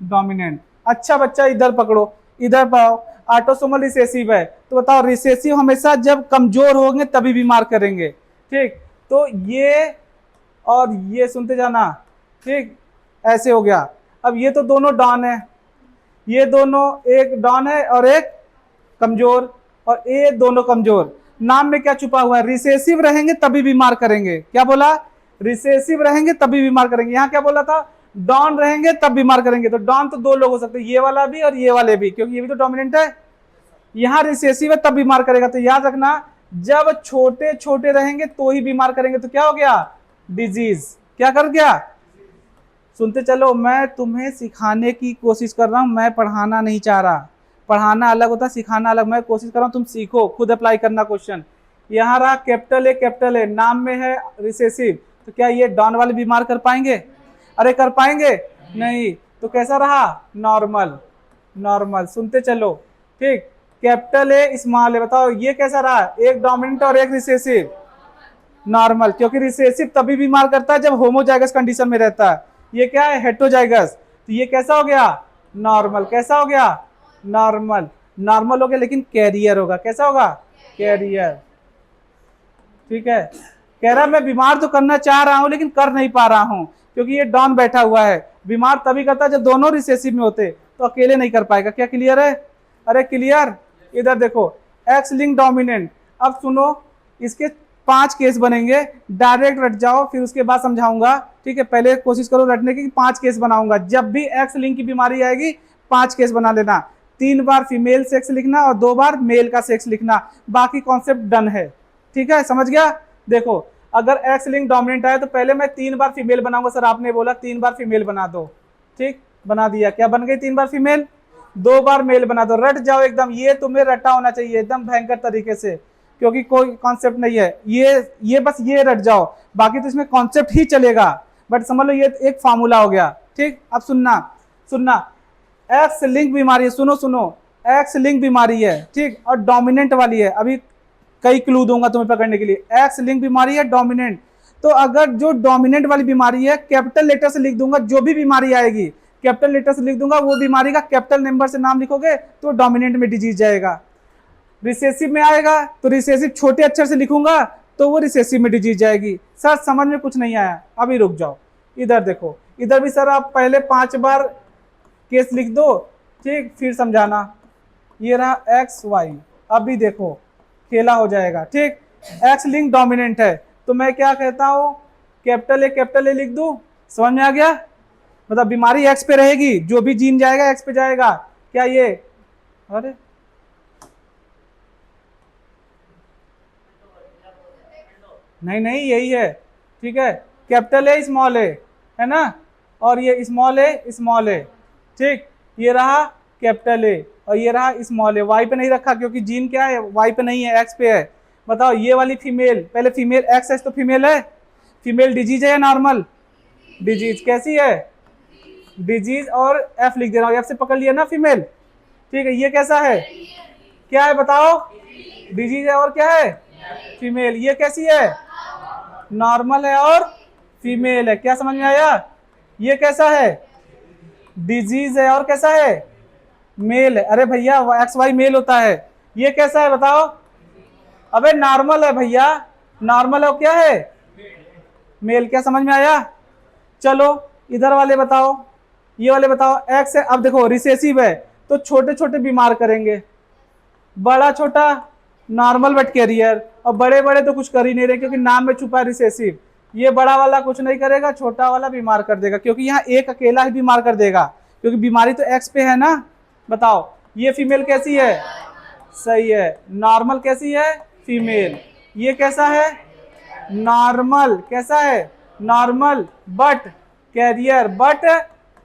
डोमिनेंट, अच्छा बच्चा इधर पकड़ो, इधर पाओ, ऑटोसोमल रिसेसिव है, तो बताओ रिसेसिव हमेशा जब कमजोर होंगे तभी बीमार करेंगे, ठीक। तो ये और ये सुनते जाना, ठीक, ऐसे हो गया। अब ये तो दोनों डॉन है, ये दोनों, एक डॉन है और एक कमजोर, और ये दोनों कमजोर। नाम में क्या छुपा हुआ है, रिसेसिव रहेंगे तभी बीमार करेंगे, क्या बोला, रिसेसिव रहेंगे तभी बीमार करेंगे। यहाँ क्या बोला था, डॉन रहेंगे तब बीमार करेंगे, तो डॉन तो 2 लोग हो सकते हैं, ये वाला भी और ये वाले भी, क्योंकि ये भी तो डोमिनेंट है। यहाँ रिसेसिव है तब बीमार करेगा, तो याद रखना जब छोटे छोटे रहेंगे तो ही बीमार करेंगे, तो क्या हो गया, डिजीज, क्या कर गया। सुनते चलो, मैं तुम्हें सिखाने की कोशिश कर रहा हूं, मैं पढ़ाना नहीं चाह रहा, पढ़ाना अलग होता है, सिखाना अलग। मैं कोशिश कर रहा हूं तुम सीखो, खुद अप्लाई करना क्वेश्चन। यहाँ रहा कैपिटल ए, नाम में है रिसेसिव, तो क्या ये डॉन वाले बीमार कर पाएंगे, अरे कर पाएंगे नहीं, तो कैसा रहा, नॉर्मल, नॉर्मल, सुनते चलो, ठीक। कैपिटल ए स्मॉल ए, बताओ ये कैसा रहा, एक डोमिनेंट और एक रिसेसिव, नॉर्मल, क्योंकि रिसेसिव तभी बीमार करता है जब होमोजाइगस कंडीशन में रहता है, ये क्या है, हेटेरोजाइगस, तो ये कैसा हो गया, नॉर्मल, कैसा हो गया, नॉर्मल, नॉर्मल हो गया, लेकिन कैरियर होगा, कैसा होगा, कैरियर, ठीक है। कह रहा मैं बीमार तो करना चाह रहा हूं लेकिन कर नहीं पा रहा हूं क्योंकि ये डॉन बैठा हुआ है। बीमार तभी करता जब दोनों रिसेसिव में होते, तो अकेले नहीं कर पाएगा। क्या क्लियर है? अरे क्लियर। इधर देखो एक्स लिंक डोमिनेंट। अब सुनो, इसके 5 केस बनेंगे, डायरेक्ट रट जाओ फिर उसके बाद समझाऊंगा। ठीक है, पहले कोशिश करो रटने की। 5 केस बनाऊंगा, जब भी एक्स लिंक की बीमारी आएगी 5 केस बना लेना। 3 बार फीमेल सेक्स लिखना और 2 बार मेल का सेक्स लिखना, बाकी कॉन्सेप्ट डन है। ठीक है, समझ गया? देखो अगर एक्स लिंक डोमिनेंट आए तो पहले मैं 3 बार फीमेल बनाऊंगा। सर आपने बोला 3 बार फीमेल बना दो, ठीक, बना दिया। क्या बन गई? 3 बार फीमेल, 2 बार मेल बना दो। रट जाओ एकदम, ये तुम्हें रटा होना चाहिए एकदम भयंकर तरीके से, क्योंकि कोई कॉन्सेप्ट नहीं है। ये बस ये रट जाओ, बाकी तो इसमें कॉन्सेप्ट ही चलेगा। बट समझ लो ये एक फार्मूला हो गया। ठीक, अब सुनना एक्स लिंक बीमारी है, सुनो एक्स लिंक बीमारी है, ठीक, और डोमिनेंट वाली है। अभी कई क्लू दूंगा तुम्हें पकड़ने के लिए। एक्स लिंक बीमारी है डोमिनेंट, तो अगर जो डोमिनेंट वाली बीमारी है कैपिटल लेटर से लिख दूंगा। जो भी बीमारी आएगी कैपिटल लेटर से लिख दूंगा, वो बीमारी का कैपिटल नंबर से नाम लिखोगे तो डोमिनेंट में डिजीज जाएगा। रिसेसिव में आएगा तो रिसेसिव छोटे अक्षर से लिखूंगा तो वो रिसेसिव में डिजीज जाएगी। सर समझ में कुछ नहीं आया, अभी रुक जाओ। इधर देखो, इधर भी सर आप पहले 5 बार केस लिख दो, ठीक, फिर समझाना। ये रहा एक्स वाई, अभी देखो खेला हो जाएगा। ठीक, एक्स लिंक डोमिनेंट है तो मैं क्या कहता हूं, कैपिटल ए लिख दूं। समझ में आ गया? मतलब बीमारी एक्स पे रहेगी, जो भी जीन जाएगा एक्स पे जाएगा। क्या ये, अरे नहीं यही है। ठीक है, कैपिटल ए स्मॉल ए है ना, और ये स्मॉल ए। ठीक, ये रहा कैपिटल ए और ये रहा स्मॉल ए। वाई पे नहीं रखा क्योंकि जीन क्या है, वाई पे नहीं है, एक्स पे है। बताओ ये वाली फीमेल, पहले फीमेल एक्स है तो फीमेल है। फीमेल डिजीज है या नॉर्मल? डिजीज। कैसी है? डिजीज, और एफ लिख दे रहा हूँ, एफ से पकड़ लिया ना फीमेल। ठीक है, ये कैसा है? क्या है बताओ? डिजीज है और क्या है? फीमेल। ये कैसी है? नॉर्मल है और फीमेल है। क्या समझ में आया? ये कैसा है? डिजीज है और कैसा है? मेल है। अरे भैया एक्स वाई मेल होता है। ये कैसा है बताओ? अबे नॉर्मल है भैया, नॉर्मल है। क्या है? मेल। क्या समझ में आया? चलो इधर वाले बताओ, ये वाले बताओ। एक्स है, अब देखो रिसेसिव है तो छोटे छोटे बीमार करेंगे, बड़ा छोटा नॉर्मल बट कैरियर, और बड़े बड़े तो कुछ कर ही नहीं रहे क्योंकि नाम में छुपा रिसेसिव। ये बड़ा वाला कुछ नहीं करेगा, छोटा वाला बीमार कर देगा क्योंकि यहाँ एक अकेला ही बीमार कर देगा क्योंकि बीमारी तो एक्स पे है ना। बताओ ये फीमेल कैसी है? सही है। नॉर्मल कैसी है? फीमेल। ये कैसा है? नॉर्मल। कैसा है? नॉर्मल बट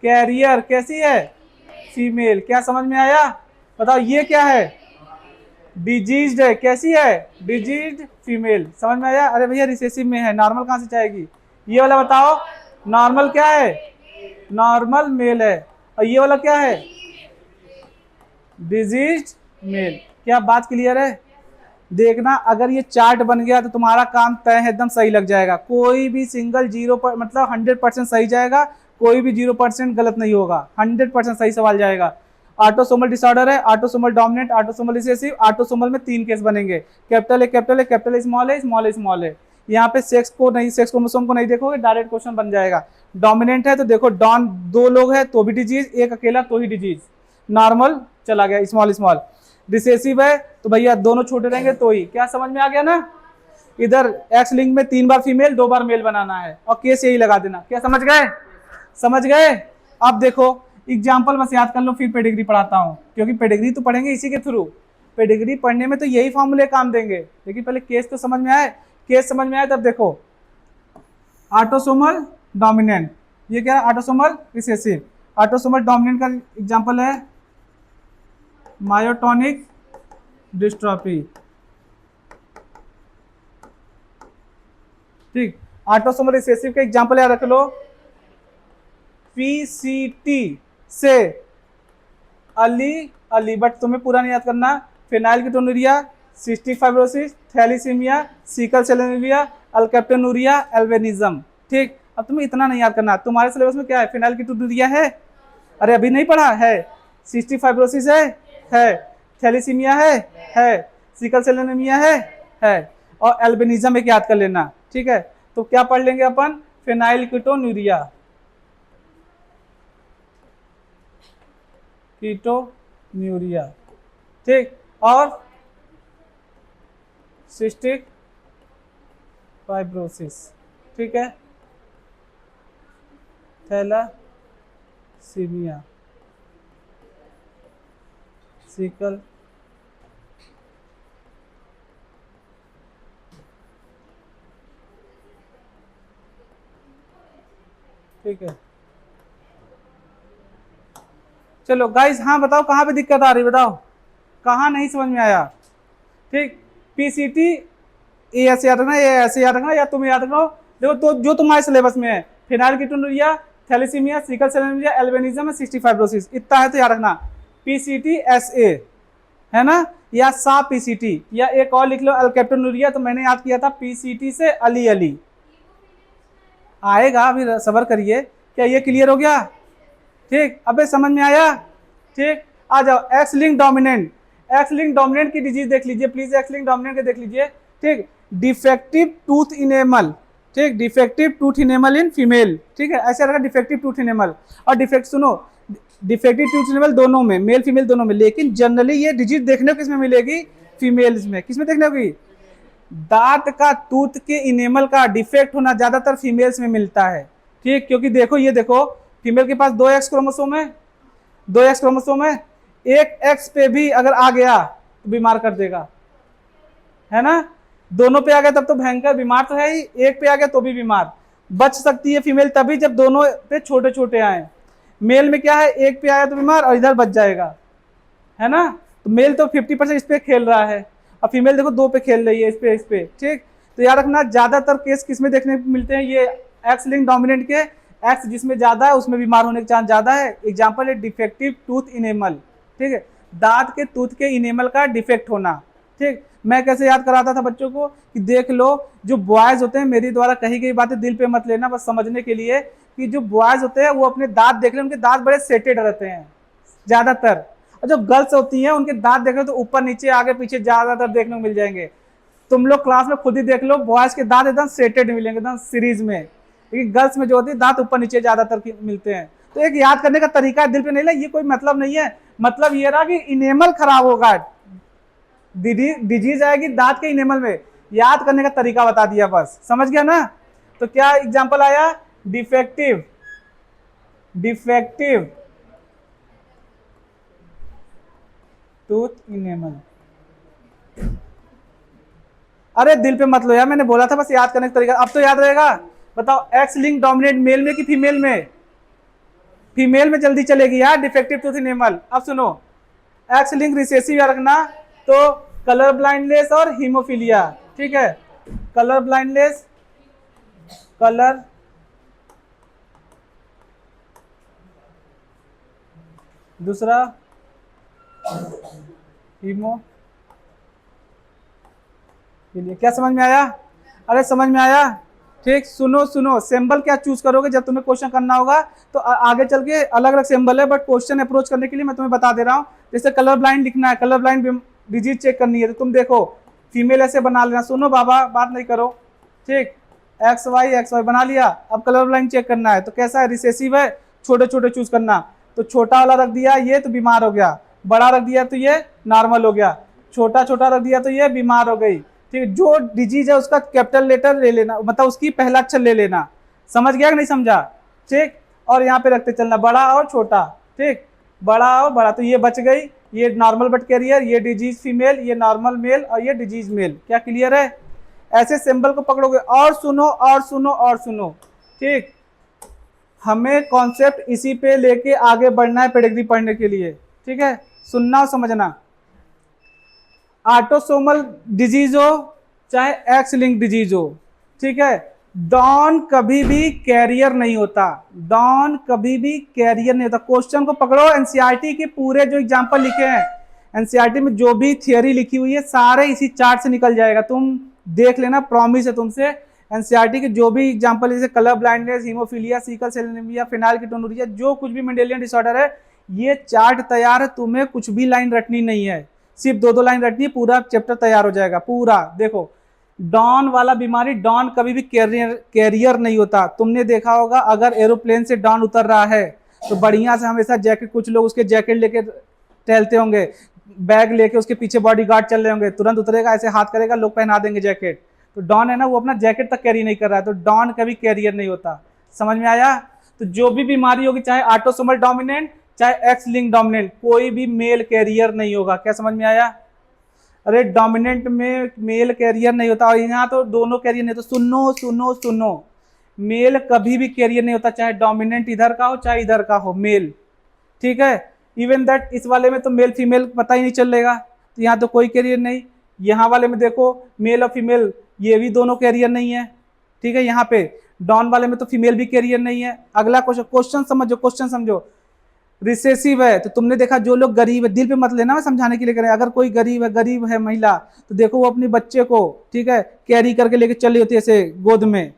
कैरियर कैसी है? फीमेल। क्या समझ में आया? बताओ ये क्या है? डिजीज्ड है। कैसी है? Diseased female. समझ में आया? अरे भैया रिसेसिव में है, नॉर्मल कहाँ से जाएगी? ये वाला बताओ, नॉर्मल क्या है? नॉर्मल मेल है। और ये वाला क्या है? Diseased male. क्या बात क्लियर है? देखना अगर ये चार्ट बन गया तो तुम्हारा काम तय है, एकदम सही लग जाएगा। कोई भी सिंगल 0 पर मतलब 100% सही जाएगा, कोई भी 0% गलत नहीं होगा, 100% सही सवाल जाएगा। ऑटोसोमल डिसऑर्डर है, autosomal dominant, autosomal recessive. Autosomal में 3 केस बनेंगे, कैपिटल ए, कैपिटल स्मॉल ए। यहाँ पे सेक्स क्रोमोसोम को नहीं देखोगे, डायरेक्ट क्वेश्चन बन जाएगा। डोमिनेंट है तो देखो डॉन 2 लोग हैं तो भी डिजीज, एक अकेला तो ही डिजीज। नॉर्मल चला गया, स्मॉल। रिसेसिव है तो भैया दोनों छोटे रहेंगे तो ही। क्या समझ में आ गया ना? इधर एक्स लिंक में 3 बार फीमेल 2 बार मेल बनाना है और केस यही लगा देना। क्या समझ गए? समझ गए? अब देखो एग्जाम्पल बस याद कर लो, फिर पेडिग्री पढ़ाता हूँ क्योंकि पेडिग्री तो पढ़ेंगे इसी के थ्रू। पेडिग्री पढ़ने में तो यही फॉर्मूले काम देंगे, लेकिन पहले केस तो समझ में आए। केस समझ में आए तब देखो, ऑटोसोमल डोमिनेंट, ये क्या है? Autosomal recessive. ऑटोसोमल डोमिनेंट का एग्जाम्पल है मायोटोनिक डिस्ट्रॉफी। ठीक, ऑटोसोमल रिसेसिव का एग्जाम्पल याद रख लो, पीसीटी से अली, बट तुम्हें पूरा नहीं याद करना। Phenylketonuria, cystic fibrosis, thalassaemia, sickle cell anaemia, alkaptonuria, albinism. ठीक, अब तुम्हें इतना नहीं याद करना। तुम्हारे सिलेबस में क्या है? फिनाइलकीटोनुरिया है, अरे अभी नहीं पढ़ा है। सिस्टिक फाइब्रोसिस है, थैलीसीमिया है, सिकल सेल एनीमिया है, और एल्बिनिज्म एक याद कर लेना, ठीक है। तो क्या पढ़ लेंगे अपन, फेनाइलकीटोन्यूरिया, कीटोन्यूरिया, ठीक, और सिस्टिक फाइब्रोसिस, ठीक है, थैलासीमिया, सिकल, ठीक है। चलो गाइस, हाँ बताओ कहाँ पे दिक्कत आ रही, बताओ कहाँ नहीं समझ में आया, ठीक। पीसीटी ये ऐसे याद रखना, ये ऐसे याद रखना, या तुम याद रखो, देखो तो जो तुम्हारे सिलेबस में है, phenylketonuria, thalassaemia, sickle cell anaemia, albinism, cystic fibrosis, इतना है तो याद रखना। पीसीटी एसए है ना, या सा पीसीटी, या एक और लिख लो अल्केप्टोन्यूरिया, तो मैंने याद किया था पीसीटी से अली अली आएगा, अभी सबर करिए। क्या ये क्लियर हो गया, ठीक, अबे समझ में आया, ठीक। आ जाओ, x link dominant, X link dominant की डिजीज देख लीजिए प्लीज, एक्स लिंक डोमिनेंट के देख लीजिए, ठीक। डिफेक्टिव टूथ इनेमल, ठीक, defective tooth enamel in female, ठीक है, ऐसा रखा डिफेक्टिव टूथ इनेमल। और डिफेक्ट सुनो, डिफेक्टिव टूथ इनेमल दोनों में, मेल फीमेल दोनों में, लेकिन जनरली ये डिजीज देखने को किसमें मिलेगी, फीमेल्स में। किसमें देखने होगी, दांत का टूथ के इनेमल का डिफेक्ट होना ज्यादातर फीमेल्स में मिलता है, ठीक। क्योंकि देखो, ये देखो, फीमेल के पास 2 एक्स क्रोमोसोम है, 2 एक्स क्रोमोसोम है, एक एक्स पे भी अगर आ गया तो बीमार कर देगा, है ना। दोनों पे आ गया तब तो भयंकर बीमार तो है ही, एक पे आ गया तो भी बीमार। बच सकती है फीमेल तभी जब दोनों पे छोटे छोटे आए। मेल में क्या है, एक पे आया तो बीमार और इधर बच जाएगा, है ना। तो मेल तो 50% इस पे खेल रहा है, और फीमेल देखो 2 पे खेल रही है, इस पे, ठीक। तो याद रखना, ज्यादातर केस किसमें देखने को मिलते हैं, ये एक्स लिंक डोमिनेंट के, एक्स जिसमें ज्यादा है उसमें बीमार होने का चांस ज्यादा है। एग्जाम्पल है डिफेक्टिव टूथ इनेमल, ठीक है, दांत के टूथ के इनेमल का डिफेक्ट होना, ठीक। मैं कैसे याद कराता था बच्चों को कि देख लो, जो बॉयज होते हैं, मेरी द्वारा कही गई बातें दिल पे मत लेना, बस समझने के लिए, कि जो बॉयज होते हैं वो अपने दांत देख ले, उनके दांत बड़े सेटेड रहते हैं ज्यादातर, और जो गर्ल्स होती हैं उनके दांत देख लो तो ऊपर नीचे आगे पीछे ज्यादातर देखने को मिल जाएंगे। तुम लोग क्लास में खुद ही देख लो, बॉयज के दांत एकदम सेटेड मिलेंगे, एकदम सीरीज में, लेकिन गर्ल्स में जो होती है दांत ऊपर नीचे ज्यादातर मिलते हैं। तो एक याद करने का तरीका दिल पे नहीं ले, ये कोई मतलब नहीं है, मतलब ये रहा कि इनेमल खराब होगा, डिजीज आएगी दांत के इनेमल में, याद करने का तरीका बता दिया बस, समझ गया ना। तो क्या एग्जांपल आया, डिफेक्टिव, डिफेक्टिव टूथ इनेमल। अरे दिल पे मत लो यार, मैंने बोला था बस याद करने का तरीका, अब तो याद रहेगा। बताओ, एक्स लिंक डोमिनेंट मेल में कि फीमेल में, फीमेल में जल्दी चलेगी यार, डिफेक्टिव टूथ इनेमल। अब सुनो, एक्स लिंक रिसेसिव याद रखना, तो कलर ब्लाइंडनेस और हीमोफीलिया, ठीक है, कलर ब्लाइंडनेस, कलर दूसरा हीमोफीलिया। क्या समझ में आया, अरे समझ में आया, ठीक। सुनो सुनो, सिंबल क्या चूज करोगे जब तुम्हें क्वेश्चन करना होगा, तो आगे चल के अलग अलग सिंबल है, बट क्वेश्चन अप्रोच करने के लिए मैं तुम्हें बता दे रहा हूँ। जैसे कलर ब्लाइंड लिखना है, कलर ब्लाइंड डिजीज चेक करनी है, तो तुम देखो फीमेल ऐसे बना लेना, सुनो बाबा बात नहीं करो, ठीक, एक्स वाई बना लिया। अब कलर ब्लाइंड चेक करना है, तो कैसा है, रिसेसिव है, छोटे छोटे चूज करना, तो छोटा वाला रख दिया ये तो बीमार हो गया, बड़ा रख दिया तो ये नॉर्मल हो गया, छोटा छोटा रख दिया तो ये बीमार हो गई, ठीक। जो डिजीज है उसका कैपिटल लेटर ले लेना, मतलब उसकी पहला अक्षर ले लेना, समझ गया कि नहीं समझा, ठीक। और यहाँ पे रखते चलना बड़ा और छोटा, ठीक, बड़ा और बड़ा, तो ये बच गई, ये नॉर्मल बट कैरियर, ये डिजीज फीमेल, ये नॉर्मल मेल, और ये डिजीज मेल। क्या क्लियर है, ऐसे सिंबल को पकड़ोगे। और सुनो और सुनो और सुनो, ठीक, हमें कॉन्सेप्ट इसी पे लेके आगे बढ़ना है पेडिग्री पढ़ने के लिए, ठीक है, सुनना और समझना। ऑटोसोमल डिजीज हो चाहे एक्स लिंक डिजीज हो, ठीक है, डॉन कभी भी कैरियर नहीं होता, डॉन कभी भी कैरियर नहीं होता। क्वेश्चन को पकड़ो, एनसीईआरटी के पूरे जो एग्जांपल लिखे हैं, एनसीईआरटी में जो भी थियोरी लिखी हुई है सारे इसी चार्ट से निकल जाएगा, तुम देख लेना, प्रॉमिस है तुमसे। एनसीईआरटी के जो भी एग्जांपल, जैसे colour blindness, haemophilia, sickle cell anaemia, phenylketonuria, जो कुछ भी मेंडेलियन डिसऑर्डर है, ये चार्ट तैयार है, तुम्हें कुछ भी लाइन रटनी नहीं है, सिर्फ 2-2 लाइन रटनी है, पूरा चैप्टर तैयार हो जाएगा पूरा। देखो डॉन वाला बीमारी, डॉन कभी भी कैरियर नहीं होता। तुमने देखा होगा अगर एरोप्लेन से डॉन उतर रहा है तो बढ़िया से हमेशा जैकेट, कुछ लोग उसके जैकेट लेके टहलते होंगे, बैग लेके उसके पीछे बॉडीगार्ड चल रहे होंगे, तुरंत उतरेगा, ऐसे हाथ करेगा, लोग पहना देंगे जैकेट। तो डॉन है ना, वो अपना जैकेट तक कैरी नहीं कर रहा है, तो डॉन कभी कैरियर नहीं होता। समझ में आया? तो जो भी बीमारी होगी, चाहे ऑटोसोमल डोमिनेंट चाहे एक्स लिंक डोमिनेंट, कोई भी मेल कैरियर नहीं होगा। क्या समझ में आया? अरे डोमिनेंट में मेल कैरियर नहीं होता, और यहाँ तो दोनों कैरियर नहीं होता। सुनो सुनो सुनो, मेल कभी भी कैरियर नहीं होता, चाहे डोमिनेंट इधर का हो चाहे इधर का हो, मेल। ठीक है, इवन दैट इस वाले में तो मेल फीमेल पता ही नहीं चलेगा, तो यहाँ तो कोई कैरियर नहीं। यहाँ वाले में देखो मेल और फीमेल, ये भी दोनों कैरियर नहीं है। ठीक है, यहाँ पे डॉन वाले में तो फीमेल भी कैरियर नहीं है। अगला क्वेश्चन समझो, क्वेश्चन समझो। रिसेसिव है तो तुमने देखा, जो लोग गरीब है, दिल पे मत लेना, मैं समझाने के लिए करें, अगर कोई गरीब है महिला, तो देखो वो अपने बच्चे को, ठीक है, कैरी करके लेके चल रही होती है ऐसे गोद में,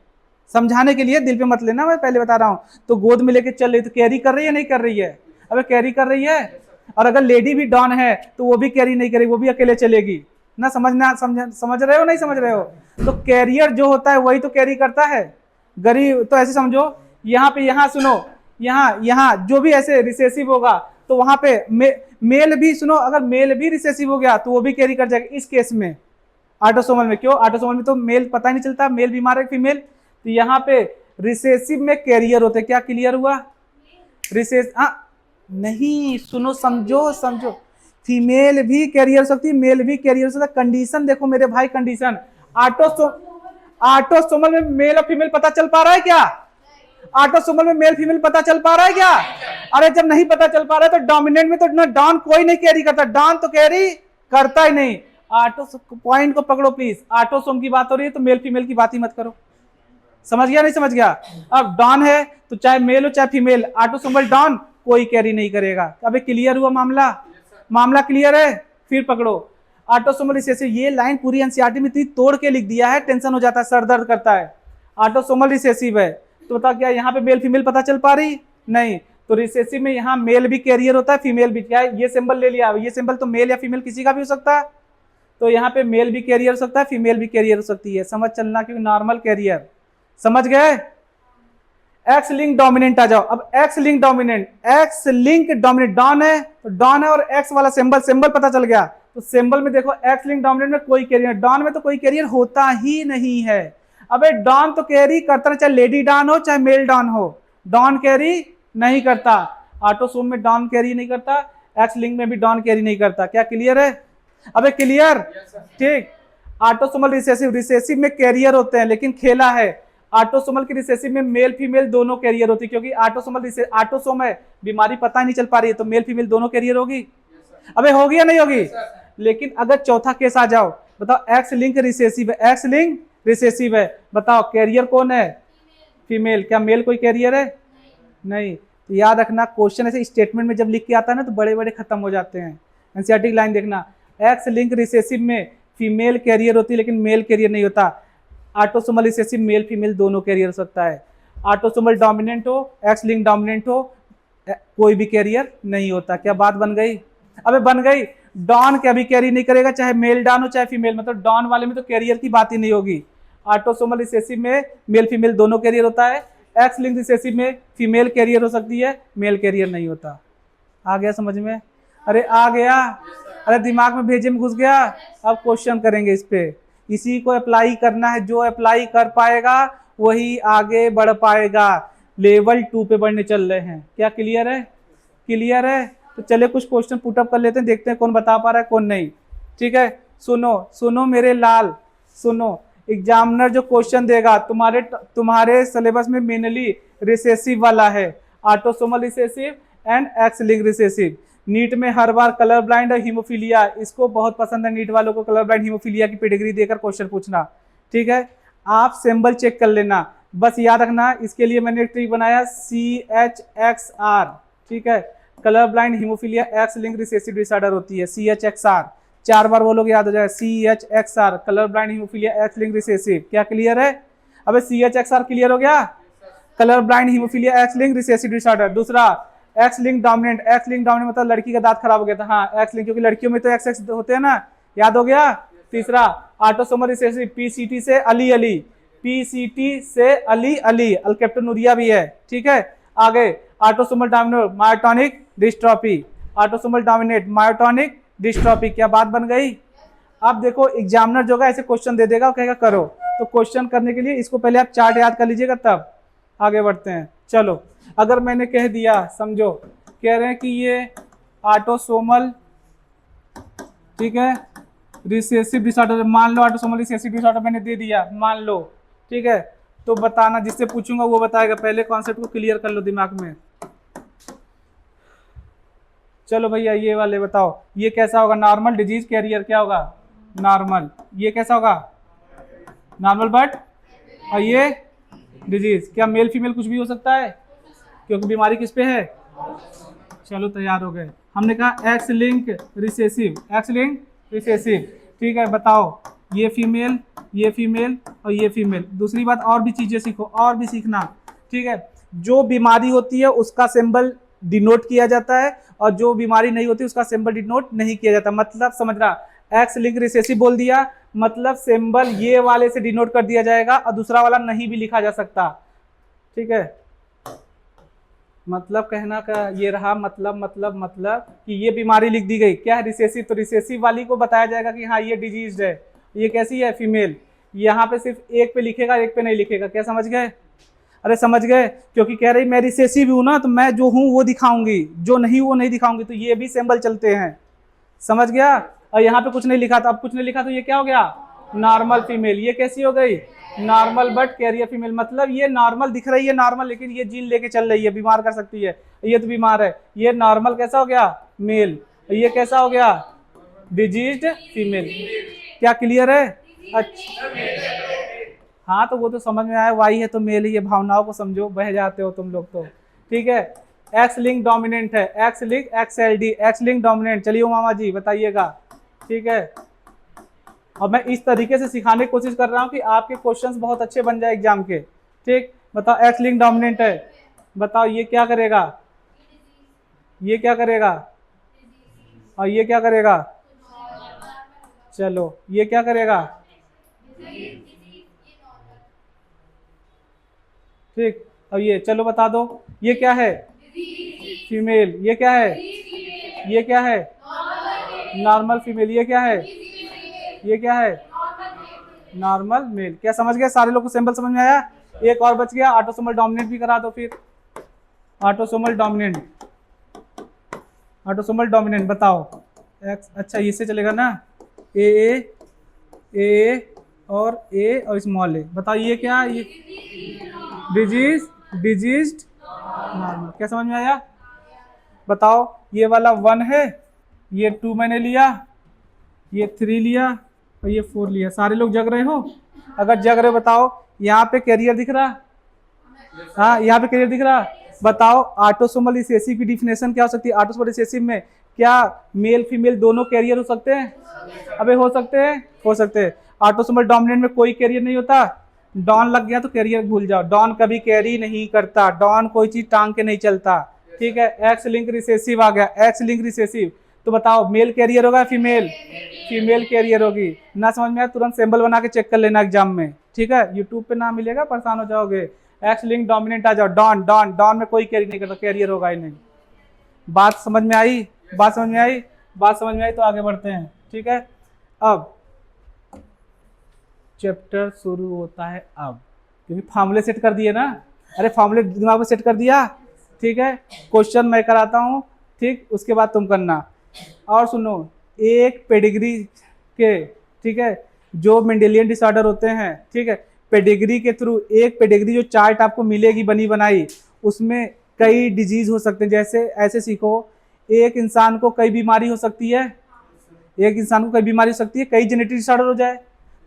समझाने के लिए, दिल पे मत लेना, मैं पहले बता रहा हूँ। तो गोद में लेके चल रही, तो कैरी कर रही है नहीं कर रही है? अबे कैरी कर रही है। और अगर लेडी भी डॉन है तो वो भी कैरी नहीं करेगी, वो भी अकेले चलेगी ना। समझ रहे हो नहीं समझ रहे हो? तो कैरियर जो होता है वही तो कैरी करता है। गरीब तो ऐसे समझो, यहाँ पे, यहाँ सुनो, यहाँ जो भी ऐसे रिसेसिव होगा तो वहां पे मेल भी, सुनो, अगर मेल भी रिसेसिव हो गया तो वो भी कैरी कर जाएगा इस केस में, ऑटोसोमल में। क्यों? ऑटोसोमल में तो मेल पता ही नहीं चलता मेल बीमार है फीमेल, तो यहाँ पे रिसेसिव में कैरियर होते। क्या क्लियर हुआ? नहीं, सुनो, समझो, फीमेल भी कैरियर हो सकती है, मेल भी कैरियर हो सकता है। कंडीशन देखो मेरे भाई, कंडीशन। ऑटोसोमल में मेल और फीमेल पता चल पा रहा है क्या? ऑटोसोमल में मेल फीमेल पता चल पा रहा है क्या? अरे जब नहीं पता चल पा रहा है तो डोमिनेंट में तो ना डॉन कोई नहीं कैरी करता, डॉन तो कैरी करता ही नहीं। पॉइंट को पकड़ो प्लीज, ऑटोसोम की बात हो रही है तो मेल फीमेल की बात ही मत करो। समझ गया नहीं समझ गया? अब डॉन है तो चाहे मेल हो चाहे फीमेल, ऑटोसोमल डॉन कोई कैरी नहीं करेगा। अबे क्लियर हुआ मामला क्लियर है? फिर पकड़ो ऑटोसोमल रिसेसिव। ये लाइन पूरी एनसीईआरटी में इतनी तोड़ के लिख दिया है, टेंशन हो जाता है, सर दर्द करता है। ऑटोसोमल रिसेसिव है तो बता, क्या यहाँ पे मेल फीमेल पता चल पा रही? नहीं। तो रिसेसिव में यहाँ मेल भी कैरियर होता है, फीमेल भी। क्या ये सिंबल ले लिया, ये सिंबल तो मेल या फीमेल किसी का भी हो सकता है, तो यहाँ पे मेल भी कैरियर हो सकता है, फीमेल भी कैरियर हो सकती है। समझ चलना, क्योंकि नॉर्मल कैरियर। समझ गए? एक्स लिंक डोमिनेंट आ जाओ। अब एक्स लिंक डोमिनेंट, डॉन है तो डॉन है, और एक्स वाला सिंबल पता चल गया, तो सिंबल में देखो एक्स लिंक डोमिनेंट में कोई कैरियर, डॉन में तो कोई कैरियर होता ही नहीं है। अबे डॉन तो कैरी करता है, चाहे लेडी डॉन हो चाहे मेल डॉन हो, डॉन कैरी नहीं करता। ऑटोसोम में डॉन कैरी नहीं करता, एक्स लिंक में भी डॉन कैरी नहीं करता। क्या क्लियर है? अबे क्लियर? ठीक। ऑटोसोमल रिसेसिव में कैरियर होते हैं, लेकिन खेला है, ऑटोसोमल की रिसेसिव में मेल फीमेल दोनों कैरियर होती है, क्योंकि ऑटोसोम है, बीमारी पता ही नहीं चल पा रही है, तो मेल फीमेल दोनों कैरियर होगी। अबे होगी या नहीं होगी? लेकिन अगर चौथा केस आ जाओ, बताओ एक्स लिंक रिसेसिव है, एक्स लिंक रिसेसिव है, बताओ कैरियर कौन है? फीमेल। क्या मेल कोई कैरियर है? नहीं। तो याद रखना, क्वेश्चन ऐसे स्टेटमेंट में जब लिख के आता है ना तो बड़े बड़े खत्म हो जाते हैं। एनसीईआरटी की लाइन देखना, एक्स लिंक रिसेसिव में फीमेल कैरियर होती है लेकिन मेल कैरियर नहीं होता। ऑटोसोमल रिसेसिव मेल फीमेल दोनों कैरियर हो सकता है। ऑटोसोमल डोमिनेंट हो, एक्स लिंक डोमिनेंट हो, कोई भी कैरियर नहीं होता। क्या बात बन गई? अबे बन गई। डॉन क्या भी कैरी नहीं करेगा, चाहे मेल डॉन हो चाहे फीमेल, मतलब डॉन वाले में तो कैरियर की बात ही नहीं होगी। ऑटोसोमल रिसेसिव में मेल फीमेल दोनों कैरियर होता है, एक्स लिंक रिसेसिव में फीमेल कैरियर हो सकती है, मेल कैरियर नहीं होता। आ गया समझ में? अरे आ गया, अरे दिमाग में भेजे में घुस गया। अब क्वेश्चन करेंगे इस पे, इसी को अप्लाई करना है, जो अप्लाई कर पाएगा वही आगे बढ़ पाएगा। लेवल 2 पे बढ़ने चल रहे हैं। क्या क्लियर है? क्लियर है? तो चले कुछ क्वेश्चन पुटअप कर लेते हैं, देखते हैं कौन बता पा रहा है कौन नहीं। ठीक है, सुनो मेरे लाल, सुनो। एग्जामिनर जो क्वेश्चन देगा तुम्हारे सिलेबस में मेनली रिसेसिव वाला है, autosomal recessive and X link recessive. NEET में हर बार कलर ब्लाइंड और हीमोफीलिया, इसको बहुत पसंद है नीट वालों को, कलर ब्लाइंड हीमोफीलिया की पेडिग्री देकर क्वेश्चन पूछना। ठीक है, आप सिंबल चेक कर लेना, बस याद रखना। इसके लिए मैंने एक ट्रिक बनाया, CHXR। ठीक है, colour blind haemophilia X link recessive disorder होती है, CHXR। 4 बार वो लोग याद हो जाए, CHXR, colour blind haemophilia X link recessive. क्या क्लियर है? अबे CHXR क्लियर हो गया? Colour blind haemophilia X link recessive disorder. दूसरा X link dominant, X link dominant मतलब लड़की का दांत खराब हो गया था, हाँ एक्स लिंक, क्योंकि लड़कियों में तो एक्स होते हैं ना, याद हो गया? तीसरा ऑटोसोमल रिसेसिव, पीसीटी से अली अली, पीसीटी से अली अली, अल्केप्टोनुरिया भी है, ठीक है। आगे autosomal dominant myotonic dystrophy, autosomal dominant myotonic dystrophy, क्या बात बन गई। अब देखो एग्जामिनर जो है ऐसे क्वेश्चन दे देगा, कहेगा करो, तो क्वेश्चन करने के लिए इसको पहले आप चार्ट याद कर लीजिएगा तब आगे बढ़ते हैं। चलो अगर मैंने कह दिया, समझो कह रहे हैं कि ये ऑटोसोमल, ठीक है, रिसेसिव डिसऑर्डर, मान लो ऑटोसोमल रिसेसिव डिसऑर्डर मैंने दे दिया, मान लो, ठीक है, तो बताना, जिससे पूछूंगा वो बताएगा, पहले कॉन्सेप्ट को क्लियर कर लो दिमाग में। चलो भैया ये वाले बताओ, ये कैसा होगा, नॉर्मल डिजीज कैरियर क्या होगा, नॉर्मल, ये कैसा होगा, नॉर्मल बट, और ये डिजीज, क्या मेल फीमेल कुछ भी हो सकता है, क्योंकि बीमारी किस पे है। चलो तैयार हो गए, हमने कहा x link recessive, x link recessive, ठीक है। बताओ ये फीमेल, ये फीमेल और ये फीमेल। दूसरी बात और भी चीजें सीखो, और भी सीखना, ठीक है। जो बीमारी होती है उसका सिंबल डिनोट किया जाता है, और जो बीमारी नहीं होती उसका सिंबल डिनोट नहीं किया जाता। मतलब समझ रहा, एक्स लिंक रिसेसिव बोल दिया मतलब सिंबल ये वाले से डिनोट कर दिया जाएगा और दूसरा वाला नहीं भी लिखा जा सकता, ठीक है। मतलब कहना का ये रहा, मतलब कि ये बीमारी लिख दी गई, क्या है, रिसेसिव, तो रिसेसिव वाली को बताया जाएगा कि हाँ ये डिजीज है, ये कैसी है, फीमेल। यहाँ पे सिर्फ एक पे लिखेगा, एक पे नहीं लिखेगा, क्या समझ गए, अरे समझ गए, क्योंकि कह रही मैं रिसेसिव हूँ ना, तो मैं जो हूँ वो दिखाऊंगी, जो नहीं वो नहीं दिखाऊंगी, तो ये भी सिंबल चलते हैं, समझ गया। और यहाँ पे कुछ नहीं लिखा था, अब कुछ नहीं लिखा तो ये क्या हो गया, नॉर्मल फीमेल। ये कैसी हो गई, नॉर्मल बट कैरियर फीमेल, मतलब ये नॉर्मल दिख रही है नॉर्मल, लेकिन ये जीन लेके चल रही है, बीमार कर सकती है, ये तो बीमार है। ये नॉर्मल कैसा हो गया, मेल, ये कैसा हो गया, डिजीज्ड फीमेल। क्या क्लियर है, अच्छा, हाँ तो वो तो समझ में आया, वाई है तो मेल ही है, भावनाओं को समझो, बह जाते हो तुम लोग तो, ठीक है। एक्स लिंक डोमिनेंट है, X link XLD, X link dominant, चलिए मामा जी बताइएगा, ठीक है। और मैं इस तरीके से सिखाने की कोशिश कर रहा हूँ कि आपके क्वेश्चंस बहुत अच्छे बन जाए एग्जाम के, ठीक। बताओ एक्स लिंक डोमिनेंट है, बताओ ये क्या करेगा, ये क्या करेगा, और ये क्या करेगा, चलो ये क्या करेगा, ठीक। अब ये चलो बता दो, ये क्या है, फीमेल, ये क्या है, ये क्या है, नॉर्मल फीमेल, ये क्या है, ये क्या है, नॉर्मल मेल। क्या समझ गए सारे लोग को, सिंबल समझ में आया। एक और बच गया, ऑटोसोमल डोमिनेंट भी करा दो फिर, ऑटोसोमल डोमिनेंट, ऑटोसोमल डोमिनेंट बताओ एक्स, अच्छा इससे चलेगा ना, ए और स्मॉल ए, बताओ ये क्या, ये डिजीज्ड नॉर्मल, क्या समझ में आया। बताओ ये वाला 1 है, ये 2 मैंने लिया, ये 3 लिया और ये 4 लिया। सारे लोग जग रहे हो, अगर जग रहे हो बताओ, यहाँ पे कैरियर दिख रहा, हाँ यहाँ पे कैरियर दिख रहा। बताओ ऑटोसोमल रिसेसिव की डिफिनेशन क्या हो सकती है, ऑटोसोमल रिसेसिव में क्या मेल फीमेल दोनों कैरियर हो सकते हैं, अबे हो सकते हैं, हो सकते हैं। ऑटोसोमल डोमिनेंट में कोई कैरियर नहीं होता, डॉन लग गया तो कैरियर भूल जाओ, डॉन कभी कैरी नहीं करता, डॉन कोई चीज टांग के नहीं चलता, ठीक है। एक्स लिंक रिसेसिव आ गया, एक्स लिंक रिसेसिव, तो बताओ मेल कैरियर होगा फीमेल, फीमेल कैरियर होगी। ना समझ में आया तुरंत सिंबल बना के चेक कर लेना एग्जाम में, ठीक है। यूट्यूब पे ना मिलेगा परेशान हो जाओगे। एक्स लिंक डोमिनेंट आ जाओ, डॉन डॉन डॉन में कोई कैरी नहीं करता, कैरियर होगा ही नहीं। बात समझ में आई, बात समझ में आई, बात समझ में आई, तो आगे बढ़ते हैं, ठीक है। अब चैप्टर शुरू होता है अब, क्योंकि फॉर्मूले सेट कर दिए ना, अरे फॉर्मूले दिमाग में सेट कर दिया, ठीक है। क्वेश्चन मैं कराता हूँ, ठीक, उसके बाद तुम करना। और सुनो, एक पेडिग्री के, ठीक है, जो मेंडेलियन डिसऑर्डर होते हैं, ठीक है, पेडिग्री के थ्रू, एक पेडिग्री जो चार्ट आपको मिलेगी बनी बनाई, उसमें कई डिजीज हो सकते हैं। जैसे ऐसे सीखो, एक इंसान को कई बीमारी हो सकती है, एक इंसान को कई बीमारी हो सकती है, कई जेनेटिक डिसऑर्डर हो जाए,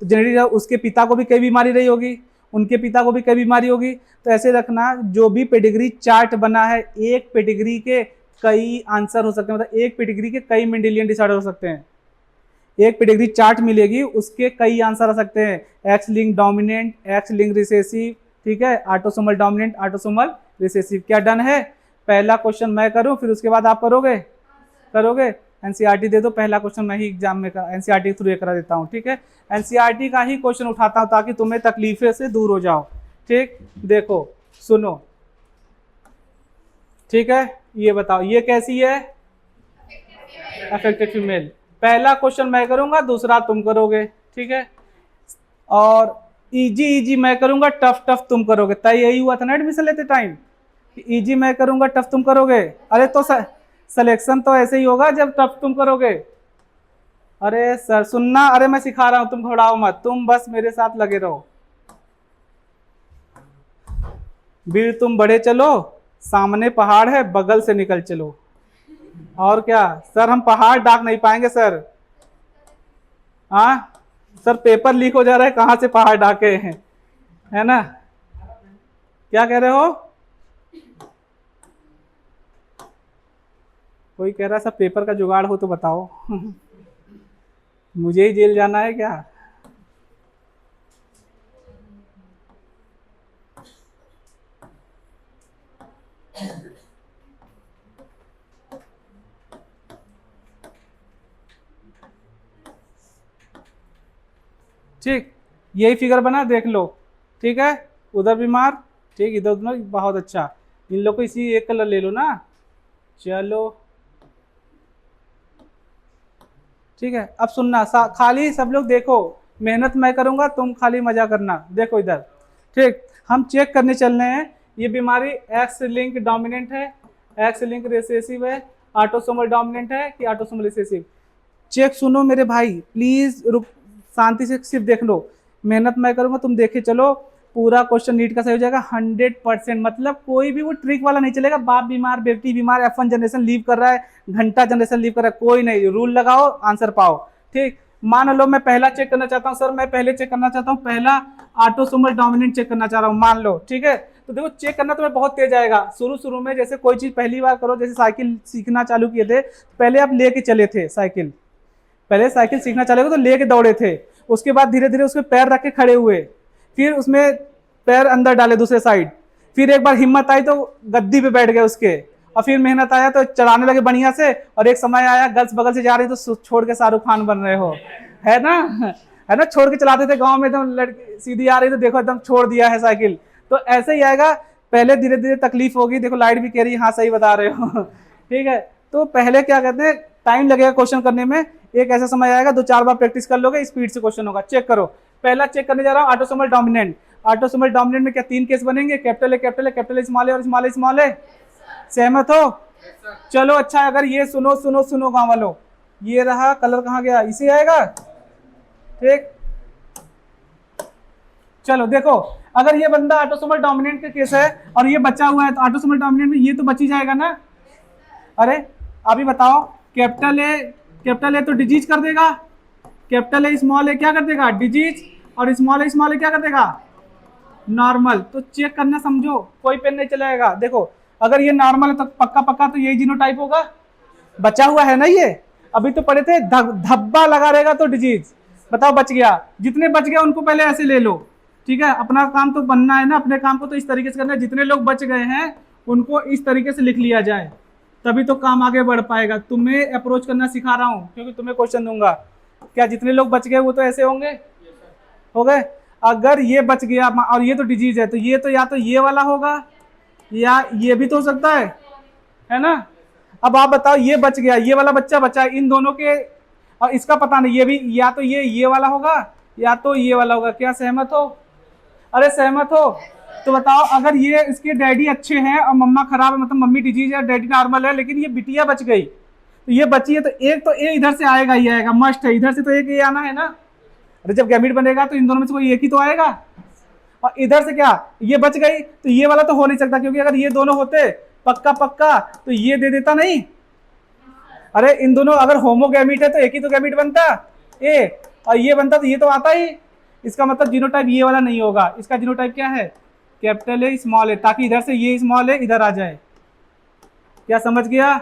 तो जेनेटिक उसके पिता को भी कई बीमारी रही होगी, उनके पिता को भी कई बीमारी होगी। तो ऐसे रखना, जो भी पेडिग्री चार्ट बना है, एक पेडिग्री के कई आंसर हो सकते हैं, मतलब एक पेडिग्री के कई मेंडेलियन डिसऑर्डर हो सकते हैं। एक पेडिग्री चार्ट मिलेगी, उसके कई आंसर आ सकते हैं, x link dominant, X link recessive, ठीक है, ऑटोसोमल डोमिनेंट, ऑटोसोमल रिसेसिव। क्या डन है, पहला क्वेश्चन मैं करूं, फिर उसके बाद आप करोगे, करोगे। एनसीईआरटी दे दो, पहला क्वेश्चन मैं ही एग्जाम में एनसीईआरटी के थ्रू करा देता हूँ, ठीक है। एनसीईआरटी का ही क्वेश्चन उठाता हूँ ताकि तुम्हें तकलीफे से दूर हो जाओ, ठीक। देखो सुनो, ठीक है, ये बताओ ये कैसी है, अफेक्टेड फीमेल। पहला क्वेश्चन मैं करूंगा, दूसरा तुम करोगे, ठीक है। और इजी इजी मैं करूंगा, टफ टफ तुम करोगे। तय यही हुआ था ना एडमिशन लेते टाइम, इजी मैं करूंगा टफ तुम करोगे। अरे तो सिलेक्शन तो ऐसे ही होगा जब टफ तुम करोगे। अरे सर सुनना, अरे मैं सिखा रहा हूं, तुम घबराओ मत, तुम बस मेरे साथ लगे रहो। भीड़ तुम बढ़े चलो, सामने पहाड़ है, बगल से निकल चलो। और क्या सर, हम पहाड़ डाक नहीं पाएंगे सर। हाँ सर, पेपर लीक हो जा रहा है, कहाँ से पहाड़ डाके हैं, है ना। क्या कह रहे हो? कोई कह रहा है सब पेपर का जुगाड़ हो तो बताओ। मुझे ही जेल जाना है क्या? ठीक, यही फिगर बना देख लो, ठीक है। उधर भी मार, ठीक, इधर उधर, बहुत अच्छा। इन लोग को इसी एक कलर ले लो ना, चलो ठीक है। अब सुनना, खाली सब लोग देखो, मेहनत मैं करूंगा, तुम खाली मजा करना। देखो इधर, ठीक, हम चेक करने चल रहे हैं ये बीमारी एक्स लिंक डोमिनेंट है, एक्स लिंक रिसेसिव है, ऑटोसोमल डोमिनेंट है कि ऑटोसोमल रिसेसिव। चेक सुनो मेरे भाई, प्लीज रुक, शांति से सिर्फ देख लो। मेहनत मैं करूंगा, तुम देखे चलो, पूरा क्वेश्चन नीट का सही हो जाएगा 100%। मतलब कोई भी वो ट्रिक वाला नहीं चलेगा, बाप बीमार बेटी बीमार, F1 जनरेशन लीव कर रहा है, घंटा जनरेशन लीव कर रहा है, कोई नहीं, रूल लगाओ आंसर पाओ, ठीक। मान लो मैं पहला चेक करना चाहता हूँ सर, मैं पहले चेक करना चाहता हूँ, पहला ऑटोसोमल डोमिनेंट चेक करना चाह रहा हूँ, मान लो, ठीक है। तो देखो चेक करना तुम्हें बहुत तेज आएगा। शुरू में जैसे कोई चीज पहली बार करो, जैसे साइकिल सीखना चालू किए थे, पहले आप लेके चले थे साइकिल, पहले साइकिल सीखना चले तो लेके दौड़े थे, उसके बाद धीरे धीरे उसमें पैर रख के खड़े हुए, फिर उसमें पैर अंदर डाले दूसरे साइड, फिर एक बार हिम्मत आई तो गद्दी पे बैठ गए उसके, और फिर मेहनत आया तो चलाने लगे बढ़िया से, और एक समय आया गर्ल्स बगल से जा रही तो छोड़ के शाहरुख खान बन रहे हो, है ना, है ना। छोड़ के चलाते थे गांव में, एकदम लड़की सीधी आ रही तो देखो एकदम छोड़ दिया है साइकिल। तो ऐसे ही आएगा, पहले धीरे धीरे तकलीफ होगी। देखो लाइट भी कह रही है, हाँ सही बता रहे हो। ठीक है, तो पहले क्या कहते हैं, टाइम लगेगा क्वेश्चन करने में, एक ऐसा समय आएगा 2-4 बार प्रैक्टिस कर लोगे, स्पीड से क्वेश्चन होगा। चेक करो, पहला चेक करने जा रहा हूँ ऑटोसोमल डोमिनेंट। ऑटोसोमल डोमिनेंट में क्या 3 केस बनेंगे, capital A capital A capital A small A और स्मॉल ए स्मॉल ए। सहमत हो? चलो अच्छा, अगर ये सुनो सुनो सुनो गाँव वालों, ये रहा कलर, कहाँ गया, इसे आएगा, ठीक। चलो देखो, अगर ये बंदा ऑटोसोमल डोमिनेंट का केस है और ये बचा हुआ है, तो ऑटोसोमल डोमिनेंट में ये तो बच ही जाएगा ना। अरे अभी बताओ, कैपिटल ए तो डिजीज कर देगा, कैपिटल ए स्मॉल ए क्या कर देगा, डिजीज, और स्मॉल ए क्या कर देगा, नॉर्मल। तो चेक करना, समझो, कोई पेन नहीं चलाएगा। देखो अगर ये नॉर्मल है तो पक्का पक्का तो यही जीनोटाइप होगा, बचा हुआ है ना ये, अभी तो पढ़े थे, धब्बा लगा रहेगा तो डिजीज। बताओ बच गया, जितने बच गए उनको पहले ऐसे ले लो, ठीक है। अपना काम तो बनना है ना, अपने काम को तो इस तरीके से करना है, जितने लोग बच गए हैं उनको इस तरीके से लिख लिया जाए, तभी तो काम आगे बढ़ पाएगा। तुम्हें अप्रोच करना सिखा रहा हूँ क्योंकि तुम्हें क्वेश्चन दूंगा। क्या जितने लोग बच गए वो तो ऐसे होंगे, हो गए। अगर ये बच गया और ये तो डिजीज है, तो ये तो या तो ये वाला होगा या ये भी तो हो सकता है ना। अब आप बताओ, ये बच गया, ये वाला बच्चा बचा, इन दोनों के, और इसका पता नहीं, ये भी या तो ये वाला होगा या तो ये वाला होगा। क्या सहमत हो? अरे सहमत हो? तो बताओ, अगर ये इसके डैडी अच्छे हैं और मम्मा खराब है, मतलब मम्मी डिजीज है डैडी नॉर्मल है, लेकिन ये बिटिया बच गई, तो ये बची है, तो एक तो ए इधर से आएगा ही आएगा, मस्ट है, इधर से तो एक ये आना है ना। अरे जब गैमीट बनेगा तो इन दोनों में से कोई एक ही तो आएगा, और इधर से क्या ये बच गई, तो ये वाला तो हो नहीं सकता, क्योंकि अगर ये दोनों होते पक्का पक्का तो ये दे देता नहीं। अरे इन दोनों अगर होमोगैमीट है तो एक ही तो गैमीट बनता ए, और ये बनता तो ये तो आता ही। इसका मतलब जीनोटाइप ये वाला नहीं होगा, इसका जीनोटाइप क्या है, कैपिटल ए स्मॉल ए, ताकि इधर से ये स्मॉल ए इधर आ जाए। क्या समझ गया?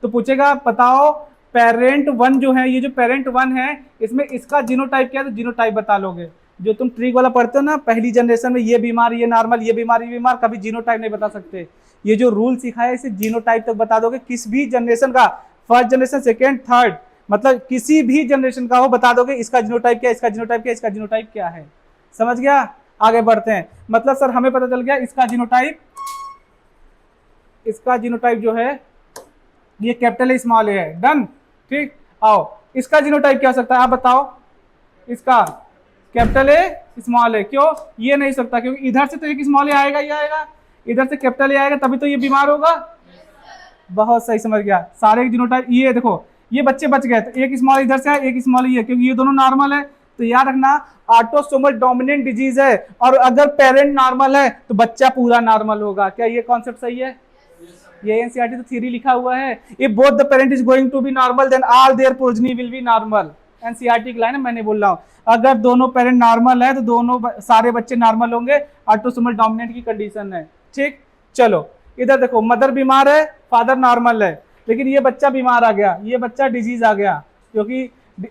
तो पूछेगा बताओ पेरेंट 1 जो है, ये जो पेरेंट 1 है, इसमें इसका जीनोटाइप क्या है, तो जीनोटाइप बता लोगे। जो तुम ट्रिक वाला पढ़ते हो ना, पहली जनरेशन में ये बीमार, ये नॉर्मल, ये बीमार, ये बीमार, कभी जीनोटाइप नहीं बता सकते। ये जो रूल सिखाया इसे जीनोटाइप तक बता दोगे, किस भी जनरेशन का फर्स्ट जनरेशन, सेकेंड, थर्ड, मतलब किसी भी जनरेशन का हो, बता दोगे इसका जीनोटाइप क्या है, इसका जीनोटाइप क्या है, इसका जीनोटाइप क्या है। समझ गया? आगे बढ़ते हैं। मतलब सर हमें पता चल गया इसका जीनोटाइप जो है ये कैपिटल ए स्मॉल ए है। डन। ठीक, आओ इसका जीनोटाइप क्या हो सकता है आप बताओ। इसका कैपिटल ए स्मॉल ए, क्यों? ये नहीं सकता क्योंकि इधर से तो एक स्मॉल ए आएगा, ये आएगा, इधर से कैपिटल ए आएगा, तभी तो ये बीमार होगा। बहुत सही, समझ गया। सारे जीनोटाइप, ये देखो ये बच्चे बच गए, तो एक स्मॉल इधर से है, एक स्मॉल ये, क्योंकि ये दोनों नॉर्मल है। तो याद रखना ऑटोसोमल डोमिनेंट डिजीज है, और अगर पेरेंट नॉर्मल है तो बच्चा पूरा नॉर्मल होगा। क्या ये कॉन्सेप्ट सही है? ये एनसीईआरटी तो थ्योरी लिखा हुआ है। If both the parent is going to be normal then all their progeny will be normal. NCERT की लाइन है, मैंने बोल रहा हूँ। अगर दोनों पेरेंट नॉर्मल है तो दोनों सारे बच्चे नॉर्मल होंगे, ऑटोसोमल डोमिनेंट की कंडीशन है। ठीक, चलो इधर देखो, मदर बीमार है, फादर नॉर्मल है, लेकिन ये बच्चा बीमार आ गया, ये बच्चा डिजीज आ गया, क्योंकि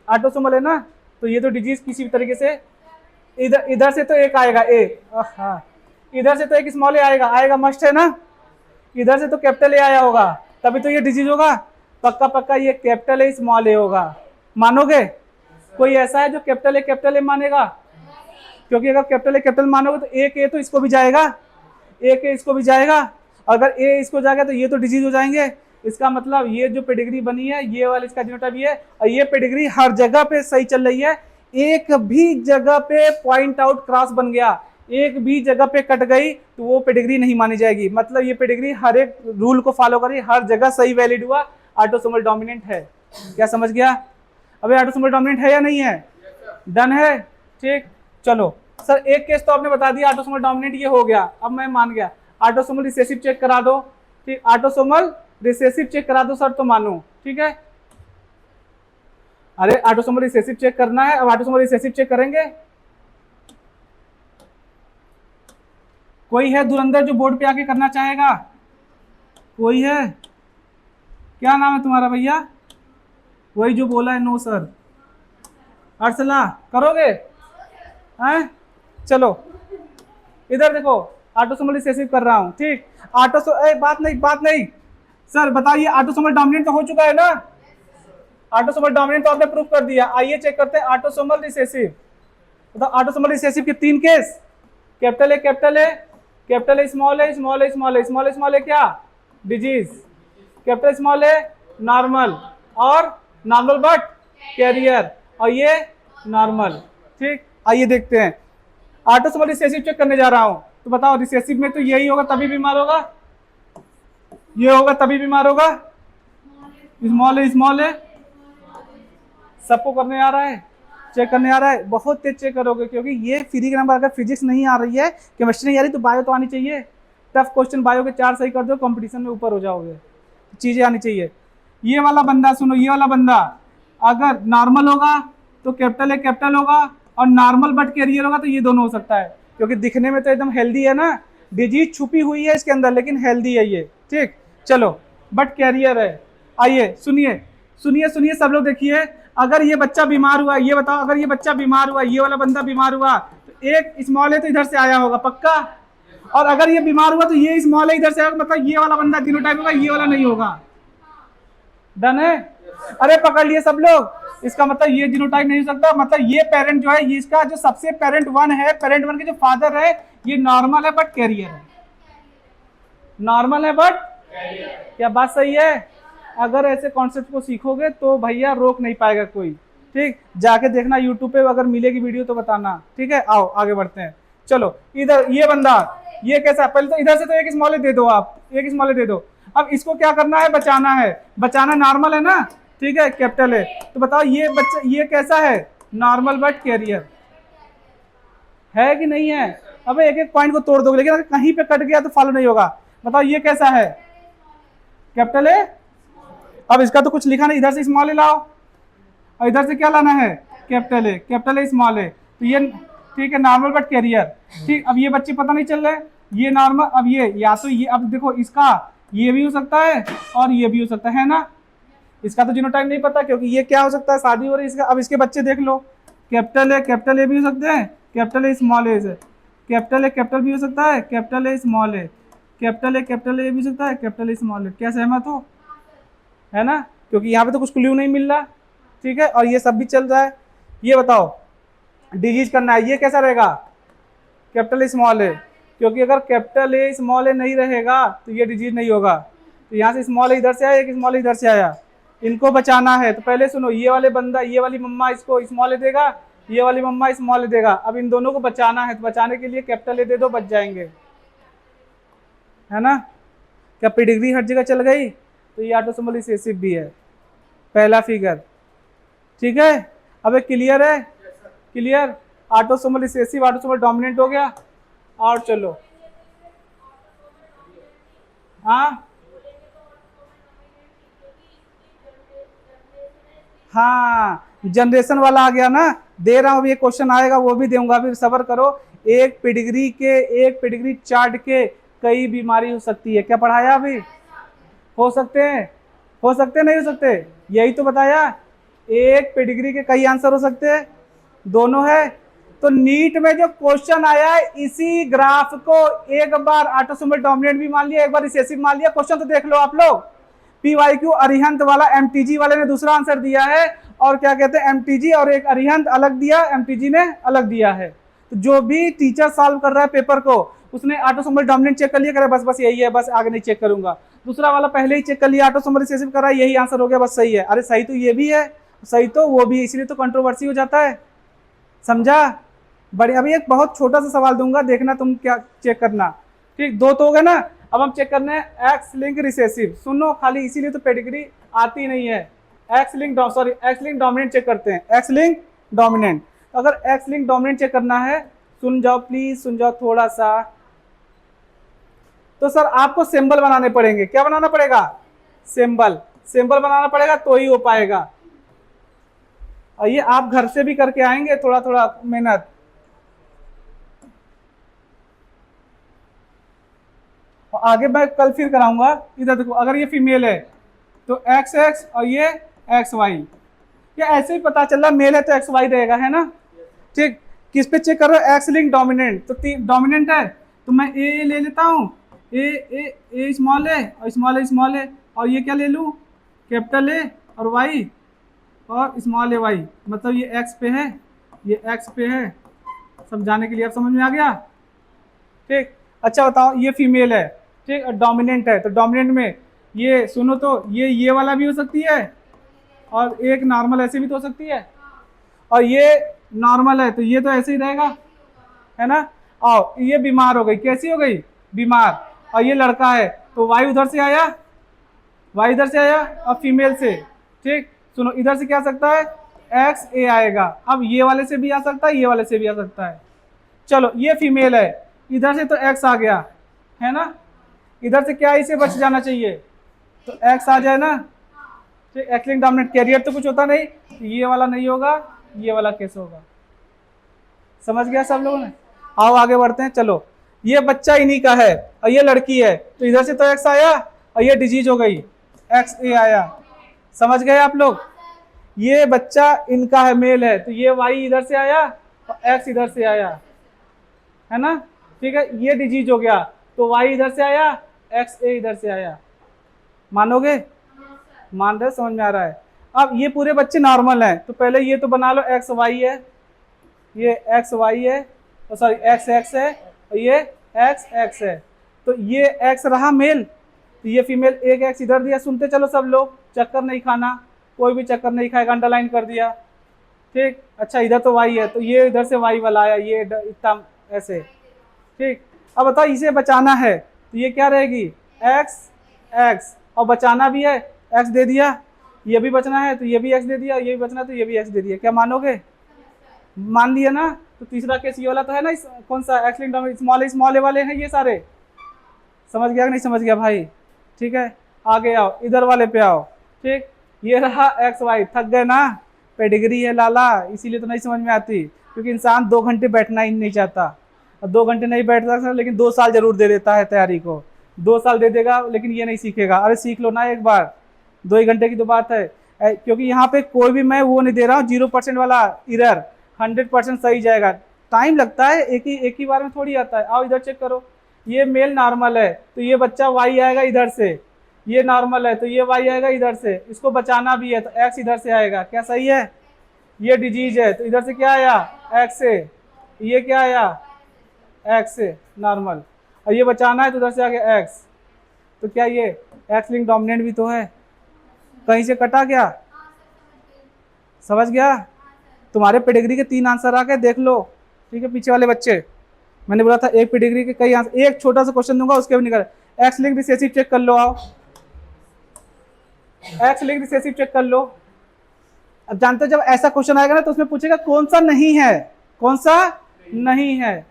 ऑटोसोमल है ना, तो ये तो डिजीज किसी भी तरीके से इधर से तो एक आएगा ए, हाँ इधर से तो एक स्मॉल ए आएगा मस्ट है ना, इधर से तो कैपिटल ए आया होगा, तभी तो ये डिजीज होगा। पक्का पक्का ये कैपिटल ए स्मॉल ए होगा। मानोगे? कोई ऐसा है जो कैपिटल ए मानेगा? क्योंकि अगर कैपिटल मानोगे तो एक ए तो इसको भी जाएगा, एक ए इसको भी जाएगा, अगर ए इसको जाएगा तो ये तो डिजीज हो जाएंगे। इसका मतलब ये जो पेडिग्री बनी है, ये वाला इसका जीनोटाइप ये, और ये पेडिग्री हर जगह पे सही चल रही है। एक भी जगह पे पॉइंट आउट क्रॉस बन गया, एक भी जगह पे कट गई तो वो पेडिग्री नहीं मानी जाएगी। मतलब ये पेडिग्री हर एक रूल को फॉलो करी, हर जगह सही वैलिड हुआ, ऑटोसोमल डोमिनेंट है। क्या समझ गया? अबे ऑटोसोमल डोमिनेंट है या नहीं है? डन है। ठीक, चलो सर एक केस तो आपने बता दिया ऑटोसोमल डोमिनेंट ये हो गया, अब मैं मान गया। ऑटोसोमल रिसेसिव चेक करा दो। ठीक, ऑटोसोमल रिसेसिव चेक करा दो सर तो मानो। ठीक है, अरे ऑटोसोमल रिसेसिव चेक करना है, अब ऑटोसोमल रिसेसिव चेक करेंगे। कोई है धुरंधर जो बोर्ड पे आके करना चाहेगा? कोई है? क्या नाम है तुम्हारा भैया? वही जो बोला है नो सर। अर्सला करोगे? हैं? चलो इधर देखो, ऑटोसोमल रिसेसिव कर रहा हूं। ठीक, बात नहीं सर बताइए, ऑटोसोमल डोमिनेंट तो हो चुका है ना? ऑटोसोमल डोमिनेंट तो आपने प्रूव कर दिया। आइए चेक करते हैं ऑटोसोमल रिसेसिव। तो ऑटोसोमल रिसेसिव के 3 केस, कैपिटल ए स्मॉल ए क्या? Disease. Capital small a normal, और नॉर्मल बट कैरियर, और ये नॉर्मल। ठीक, आइए देखते हैं। ऑटोसोमल रिसेसिव चेक करने जा रहा हूं, तो बताओ रिसेसिव में तो यही होगा तभी बीमार होगा, ये होगा तभी बीमार होगा। स्मॉल है सबको करने आ रहा है, चेक करने आ रहा है, बहुत तेज चेक करोगे, क्योंकि ये फ्री के नंबर। अगर फिजिक्स नहीं आ रही है, केमिस्ट्री नहीं आ रही, तो बायो तो आनी चाहिए। टफ क्वेश्चन बायो के 4 सही कर दो, कंपटीशन में ऊपर हो जाओगे। चीजें आनी चाहिए। ये वाला बंदा सुनो, ये वाला बंदा अगर नॉर्मल होगा तो कैपिटल होगा, और नॉर्मल बट कैरियर होगा तो ये दोनों हो सकता है, क्योंकि दिखने में तो एकदम हेल्दी है ना, डिजीज छुपी हुई है इसके अंदर लेकिन हेल्दी है ये। ठीक, चलो बट कैरियर है। आइए सुनिए सब लोग देखिए, अगर ये बच्चा बीमार हुआ, ये बताओ अगर ये बच्चा बीमार हुआ, ये वाला बंदा बीमार हुआ, तो एक स्मॉल है तो इधर से आया होगा पक्का, और अगर ये बीमार हुआ तो ये स्मॉल है इधर से आएगा, मतलब ये वाला बंदा जीनोटाइप होगा, ये वाला नहीं होगा। डन है? अरे पकड़ लिए सब लोग। इसका मतलब ये जीनोटाइप नहीं हो सकता, मतलब ये पेरेंट जो है, ये इसका जो सबसे पेरेंट 1 है, पेरेंट 1 के जो फादर है, ये नॉर्मल है बट कैरियर है। नॉर्मल है बट क्या बात सही है? अगर ऐसे कॉन्सेप्ट को सीखोगे तो भैया रोक नहीं पाएगा कोई। ठीक, जाके देखना यूट्यूब पे, अगर मिलेगी वीडियो तो बताना। ठीक है, आओ आगे बढ़ते हैं। चलो इधर ये बंदा, ये कैसा? पहले तो इधर से तो एक स्मॉल दे दो, आप एक स्मॉल दे दो। अब इसको क्या करना है? बचाना नॉर्मल है ना? ठीक है, कैपिटल है, तो बताओ ये बच्चा ये कैसा है? नॉर्मल बट कैरियर है कि नहीं है? अब एक एक पॉइंट को तोड़ दोगे, लेकिन अगर कहीं पे कट गया तो फॉलो नहीं होगा। बताओ ये कैसा है? कैपिटल है। अब इसका तो कुछ लिखा नहीं, इधर से स्मॉल ए लाओ, और इधर से क्या लाना है? कैपिटल है स्मॉल है, तो ये ठीक है नॉर्मल बट कैरियर। ठीक, अब ये बच्चे पता नहीं चल रहे, ये नॉर्मल, अब ये या तो ये, अब देखो इसका ये भी हो सकता है और ये भी हो सकता है ना। इसका तो जीनोटाइप नहीं पता, क्योंकि ये क्या हो सकता है? शादी हो रही है इसका। अब इसके बच्चे देख लो, कैपिटल ए भी हो सकते हैं, कैपिटल ए स्मॉल ए से, कैपिटल भी हो सकता है, कैपिटल ए भी हो सकता है, कैपिटल ए स्मॉल ए। क्या सहमत हो? है ना? क्योंकि यहाँ पे तो कुछ क्लू नहीं मिल रहा, ठीक है, और ये सब भी चल रहा है। ये बताओ डिजीज करना है, ये कैसा रहेगा, कैपिटल स्मॉल ए, क्योंकि अगर कैपिटल ए स्मॉल ए नहीं रहेगा तो ये डिजीज नहीं होगा। तो यहाँ से स्मॉल ए इधर से आया, एक स्मॉल ए इधर से आया, इनको बचाना है। तो पहले सुनो, ये वाले बंदा, ये वाली मम्मा इसको स्मॉल ए देगा, ये वाली मम्मा स्मॉल ए देगा। अब इन दोनों को बचाना है, तो बचाने के लिए कैपिटल ए दे दो, बच जाएंगे, है ना। क्या पेडिग्री हर जगह चल गई? तो ये ऑटोसोमल रिसेसिव भी है, पहला फिगर, ठीक है। अब एक क्लियर है, clear, autosomal recessive autosomal dominant हो गया। और चलो, हाँ हाँ, जनरेशन वाला आ गया ना, दे रहा हूँ, ये क्वेश्चन आएगा वो भी दूंगा, अभी सब्र करो। एक पेडिग्री चार्ट के कई बीमारी हो सकती है, क्या पढ़ाया अभी? हो सकते हैं, हो सकते नहीं हो सकते, यही तो बताया, एक पेडिग्री के कई आंसर हो सकते हैं, दोनों है। तो नीट में जो क्वेश्चन आया है इसी ग्राफ को एक बार ऑटोसोमल डोमिनेंट भी मान लिया, एक बार रिसेसिव मान लिया, क्वेश्चन तो देख लो आप लोग। PYQ अरिहंत वाला MTG वाले ने दूसरा आंसर दिया है, और क्या कहते हैं MTG और एक अरिहंत अलग दिया, MTG ने अलग दिया है। तो जो भी टीचर सॉल्व कर रहा है पेपर को, उसने ऑटोसोमल डोमिनेंट चेक कर लिया, करे बस यही है, बस आगे नहीं चेक करूंगा। दूसरा वाला पहले ही चेक कर लिया, ऑटोसोमल रिसेसिव करा, यही आंसर हो गया, बस सही है। अरे सही तो ये भी है, सही तो वो भी, इसलिए तो कंट्रोवर्सी हो जाता है, समझा। बड़े, अभी एक बहुत छोटा सा सवाल दूंगा, देखना तुम क्या चेक करना, ठीक। दो तो हो गए ना, अब हम चेक करने हैं एक्स लिंक रिसेसिव। सुनो खाली, इसीलिए तो पेडिग्री आती नहीं है। एक्स लिंक डोमिनेंट चेक करते हैं, एक्स लिंक डोमिनेंट। अगर एक्स लिंक डोमिनेंट चेक करना है, सुन जाओ प्लीज, सुन जाओ थोड़ा सा। तो सर आपको सिंबल बनाने पड़ेंगे, क्या बनाना पड़ेगा? सिंबल बनाना पड़ेगा, तो ही हो पाएगा। और ये आप घर से भी करके आएंगे, थोड़ा थोड़ा मेहनत। और आगे मैं कल फिर कराऊंगा। इधर देखो, अगर ये फीमेल है तो XX और ये XY, या ऐसे ही पता चल रहा मेल है तो XY रहेगा, है ना, ठीक। किस पे चेक कर रहे हो? एक्स लिंक डोमिनेंट, तो डोमिनेंट है तो मैं ए ले लेता हूँ, ए स्मॉल है और स्मॉल है, और ये क्या ले लूँ, कैपिटल ए और वाई और स्मॉल ए वाई, मतलब ये एक्स पे है, ये एक्स पे है। समझाने के लिए अब समझ में आ गया, ठीक। अच्छा बताओ, ये फीमेल है, ठीक, और डोमिनेंट है, तो डोमिनेंट में ये सुनो, तो ये वाला भी हो सकती है, और एक नॉर्मल ऐसे भी तो हो सकती है, और ये नॉर्मल है तो ये तो ऐसे ही रहेगा, है ना। और ये बीमार हो गई, कैसी हो गई? बीमार। और ये लड़का है तो वाई उधर से आया, वाई इधर से आया, और फीमेल से, ठीक। सुनो, इधर से क्या आ सकता है? XA आएगा। अब ये वाले से भी आ सकता है, ये वाले से भी आ सकता है। चलो, ये फीमेल है, इधर से तो X आ गया, है ना, इधर से क्या इसे बच जाना चाहिए, तो X आ जाए ना, ठीक। एक्स लिंक डोमिनेंट, कैरियर तो कुछ होता नहीं, ये वाला नहीं होगा, ये वाला कैसे होगा? समझ गया सब लोगों ने? आओ आगे बढ़ते हैं। चलो, ये बच्चा इन्हीं का है और ये लड़की है, तो इधर से तो X आया और ये डिजीज हो गई, XA आया। समझ गए आप लोग? ये बच्चा इनका है, मेल है, तो ये Y इधर से आया और X इधर से आया, है ना, ठीक है। ये डिजीज हो गया तो Y इधर से आया, XA इधर से आया। मानोगे? मान रहे? समझ में आ रहा है? अब ये पूरे बच्चे नॉर्मल हैं, तो पहले ये तो बना लो, XY है, ये XY है, और सॉरी XX है, और ये XX है, तो ये X रहा मेल, तो ये फीमेल, एक X इधर दिया। सुनते चलो सब लोग, चक्कर नहीं खाना, कोई भी चक्कर नहीं खाएगा, अंडरलाइन कर दिया, ठीक। अच्छा, इधर तो Y है, तो ये इधर से Y वाला आया, ये इतना ऐसे, ठीक। अब बताओ, इसे बचाना है तो ये क्या रहेगी? X, और बचाना भी है, X दे दिया, ये भी बचना है तो ये भी X दे दिया, ये भी बचना है तो ये भी X दे दिया। क्या मानोगे? मान लिया ना। तो तीसरा केस ये वाला तो है ना, कौन सा? एक्स लिंक डोमिनेंट, स्मॉल ए वाले हैं ये सारे। समझ गया कि नहीं समझ गया भाई? ठीक है, आगे आओ, इधर वाले पे आओ, ठीक। ये रहा XY, थक गए ना, पेडिग्री है लाला, इसीलिए तो नहीं समझ में आती, क्योंकि इंसान 2 घंटे बैठना ही नहीं चाहता, और 2 घंटे नहीं बैठ सकता, लेकिन 2 साल जरूर दे देता है तैयारी को, 2 साल दे देगा, लेकिन ये नहीं सीखेगा। अरे सीख लो ना एक बार, 2 घंटे की तो बात है, क्योंकि यहाँ पे कोई भी मैं वो नहीं दे रहा हूँ 0% वाला इरर, 100% सही जाएगा। टाइम लगता है, एक ही बार में थोड़ी आता है। आओ इधर चेक करो, ये मेल नॉर्मल है तो ये बच्चा Y आएगा इधर से, ये नॉर्मल है तो ये वाई आएगा इधर से, इसको बचाना भी है तो एक्स इधर से आएगा, क्या सही है? ये डिजीज है तो इधर से क्या आया? एक्स से, ये क्या आया? एक्स से नॉर्मल, और ये बचाना है तो उधर से आ गया एक्स, तो क्या ये एक्स लिंक डोमिनेंट भी तो है, कहीं से कटा क्या? समझ गया? तुम्हारे पेडिग्री के 3 आंसर आ गए, देख लो, ठीक है पीछे वाले बच्चे, मैंने बोला था एक पेडिग्री के कई आंसर, एक छोटा सा क्वेश्चन दूंगा उसके भी निकल। एक्स लिंक रिसेसिव चेक कर लो, आओ एक्स लिंक रिसेसिव चेक कर लो। अब जानते हो जब ऐसा क्वेश्चन आएगा ना तो उसमें पूछेगा कौन सा नहीं है, कौन सा नहीं है।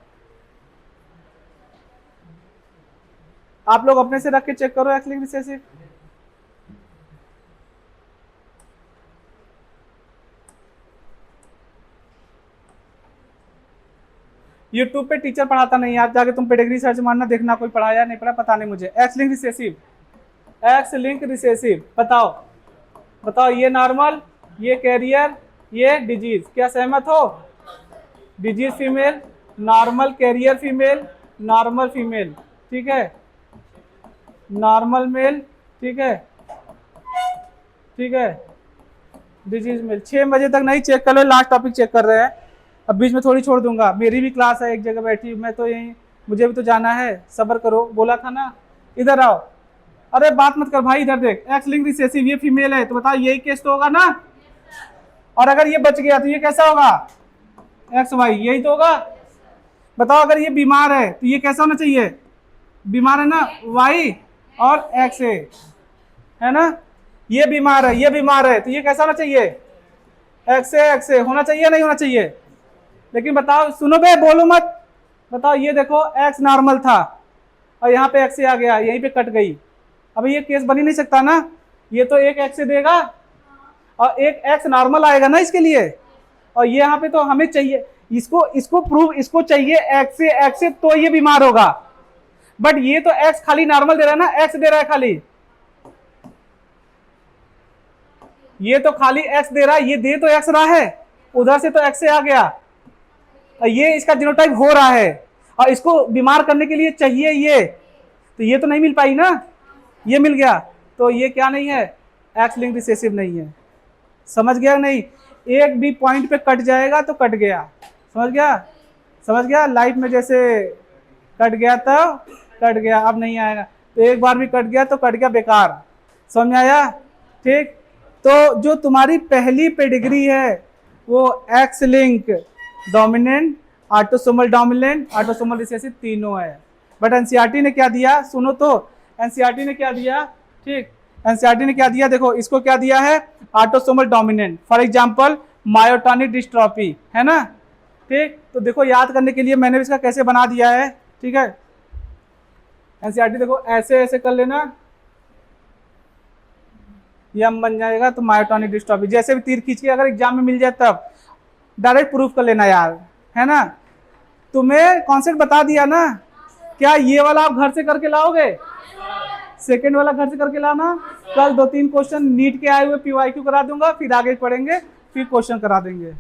आप लोग अपने से रख के चेक करो एक्स लिंक रिसेसिव। यूट्यूब पे टीचर पढ़ाता नहीं, आप जाके तुम पेडिग्री सर्च मारना, देखना कोई पढ़ाया नहीं पढ़ा पता नहीं मुझे। X link recessive, x link recessive, बताओ बताओ, ये नॉर्मल, ये कैरियर, ये डिजीज, क्या सहमत हो? Disease female, normal carrier female, normal female, ठीक है, नॉर्मल मेल, ठीक है, ठीक है, डिजीज मेल। 6 बजे तक नहीं चेक कर लो, लास्ट टॉपिक चेक कर रहे हैं, अब बीच में थोड़ी छोड़ दूंगा, मेरी भी क्लास है एक जगह बैठी, मैं तो यहीं, मुझे भी तो जाना है, सब्र करो, बोला था ना। इधर आओ, अरे बात मत कर भाई, इधर देख, एक्स लिंक रिसेसिव, ये फीमेल है तो बताओ यही केस तो होगा ना, और अगर ये बच गया तो ये कैसा होगा? एक्स वाई, यही तो होगा। बताओ अगर ये बीमार है तो ये कैसा होना चाहिए? बीमार है ना, वाई और एक्स है ना, ये बीमार है, ये बीमार है तो ये कैसा होना चाहिए? एक्स होना चाहिए, नहीं होना चाहिए? लेकिन बताओ, सुनो बे, बोलो मत, बताओ ये देखो एक्स नॉर्मल था और यहाँ पे एक्स आ गया, यहीं पे कट गई, अब ये केस बन ही नहीं सकता ना, ये तो एक एक्स देगा और एक एक्स नॉर्मल आएगा ना इसके लिए, और ये यहाँ पे तो हमें चाहिए इसको प्रूव, इसको चाहिए एक्स से तो ये बीमार होगा, बट ये तो एक्स खाली नॉर्मल दे रहा है ना, एक्स दे रहा है खाली, ये तो खाली एक्स दे रहा है, ये दे तो एक्स रहा है, उधर से तो एक्स से आ गया, ये इसका जीनोटाइप हो रहा है और इसको बीमार करने के लिए चाहिए ये, तो ये तो नहीं मिल पाई ना, ये मिल गया, तो ये क्या नहीं है? एक्स लिंक रिसेसिव नहीं है। समझ गया नहीं? एक भी पॉइंट पे कट जाएगा तो कट गया, समझ गया? समझ गया? लाइफ में जैसे कट गया तो कट गया, अब नहीं आएगा, तो एक बार भी कट गया तो कट गया, बेकार। समझ में आया? ठीक, तो जो तुम्हारी पहली पेडिग्री है वो x link dominant, autosomal dominant, autosomal recessive तीनों है, बट एनसीईआरटी ने क्या दिया, सुनो तो, एनसीईआरटी ने क्या दिया, ठीक, एनसीईआरटी ने क्या दिया, देखो इसको क्या दिया है, autosomal dominant, for example myotonic dystrophy, है ना, ठीक, तो देखो याद करने के लिए मैंने इसका कैसे बना दिया है, ठीक है, एनसीईआरटी देखो ऐसे ऐसे कर लेना, ये हम बन जाएगा तो मायोटॉनिक डिस्ट्रॉफी, जैसे भी तीर खींच के अगर एग्जाम में मिल जाए तब डायरेक्ट प्रूफ कर लेना यार, है ना। तुम्हें कॉन्सेप्ट बता दिया ना, क्या ये वाला आप घर से करके लाओगे? सेकंड वाला घर से करके लाना, कल 2-3 क्वेश्चन नीट के आए हुए PYQ करा दूंगा, फिर आगे पढ़ेंगे, फिर क्वेश्चन करा देंगे।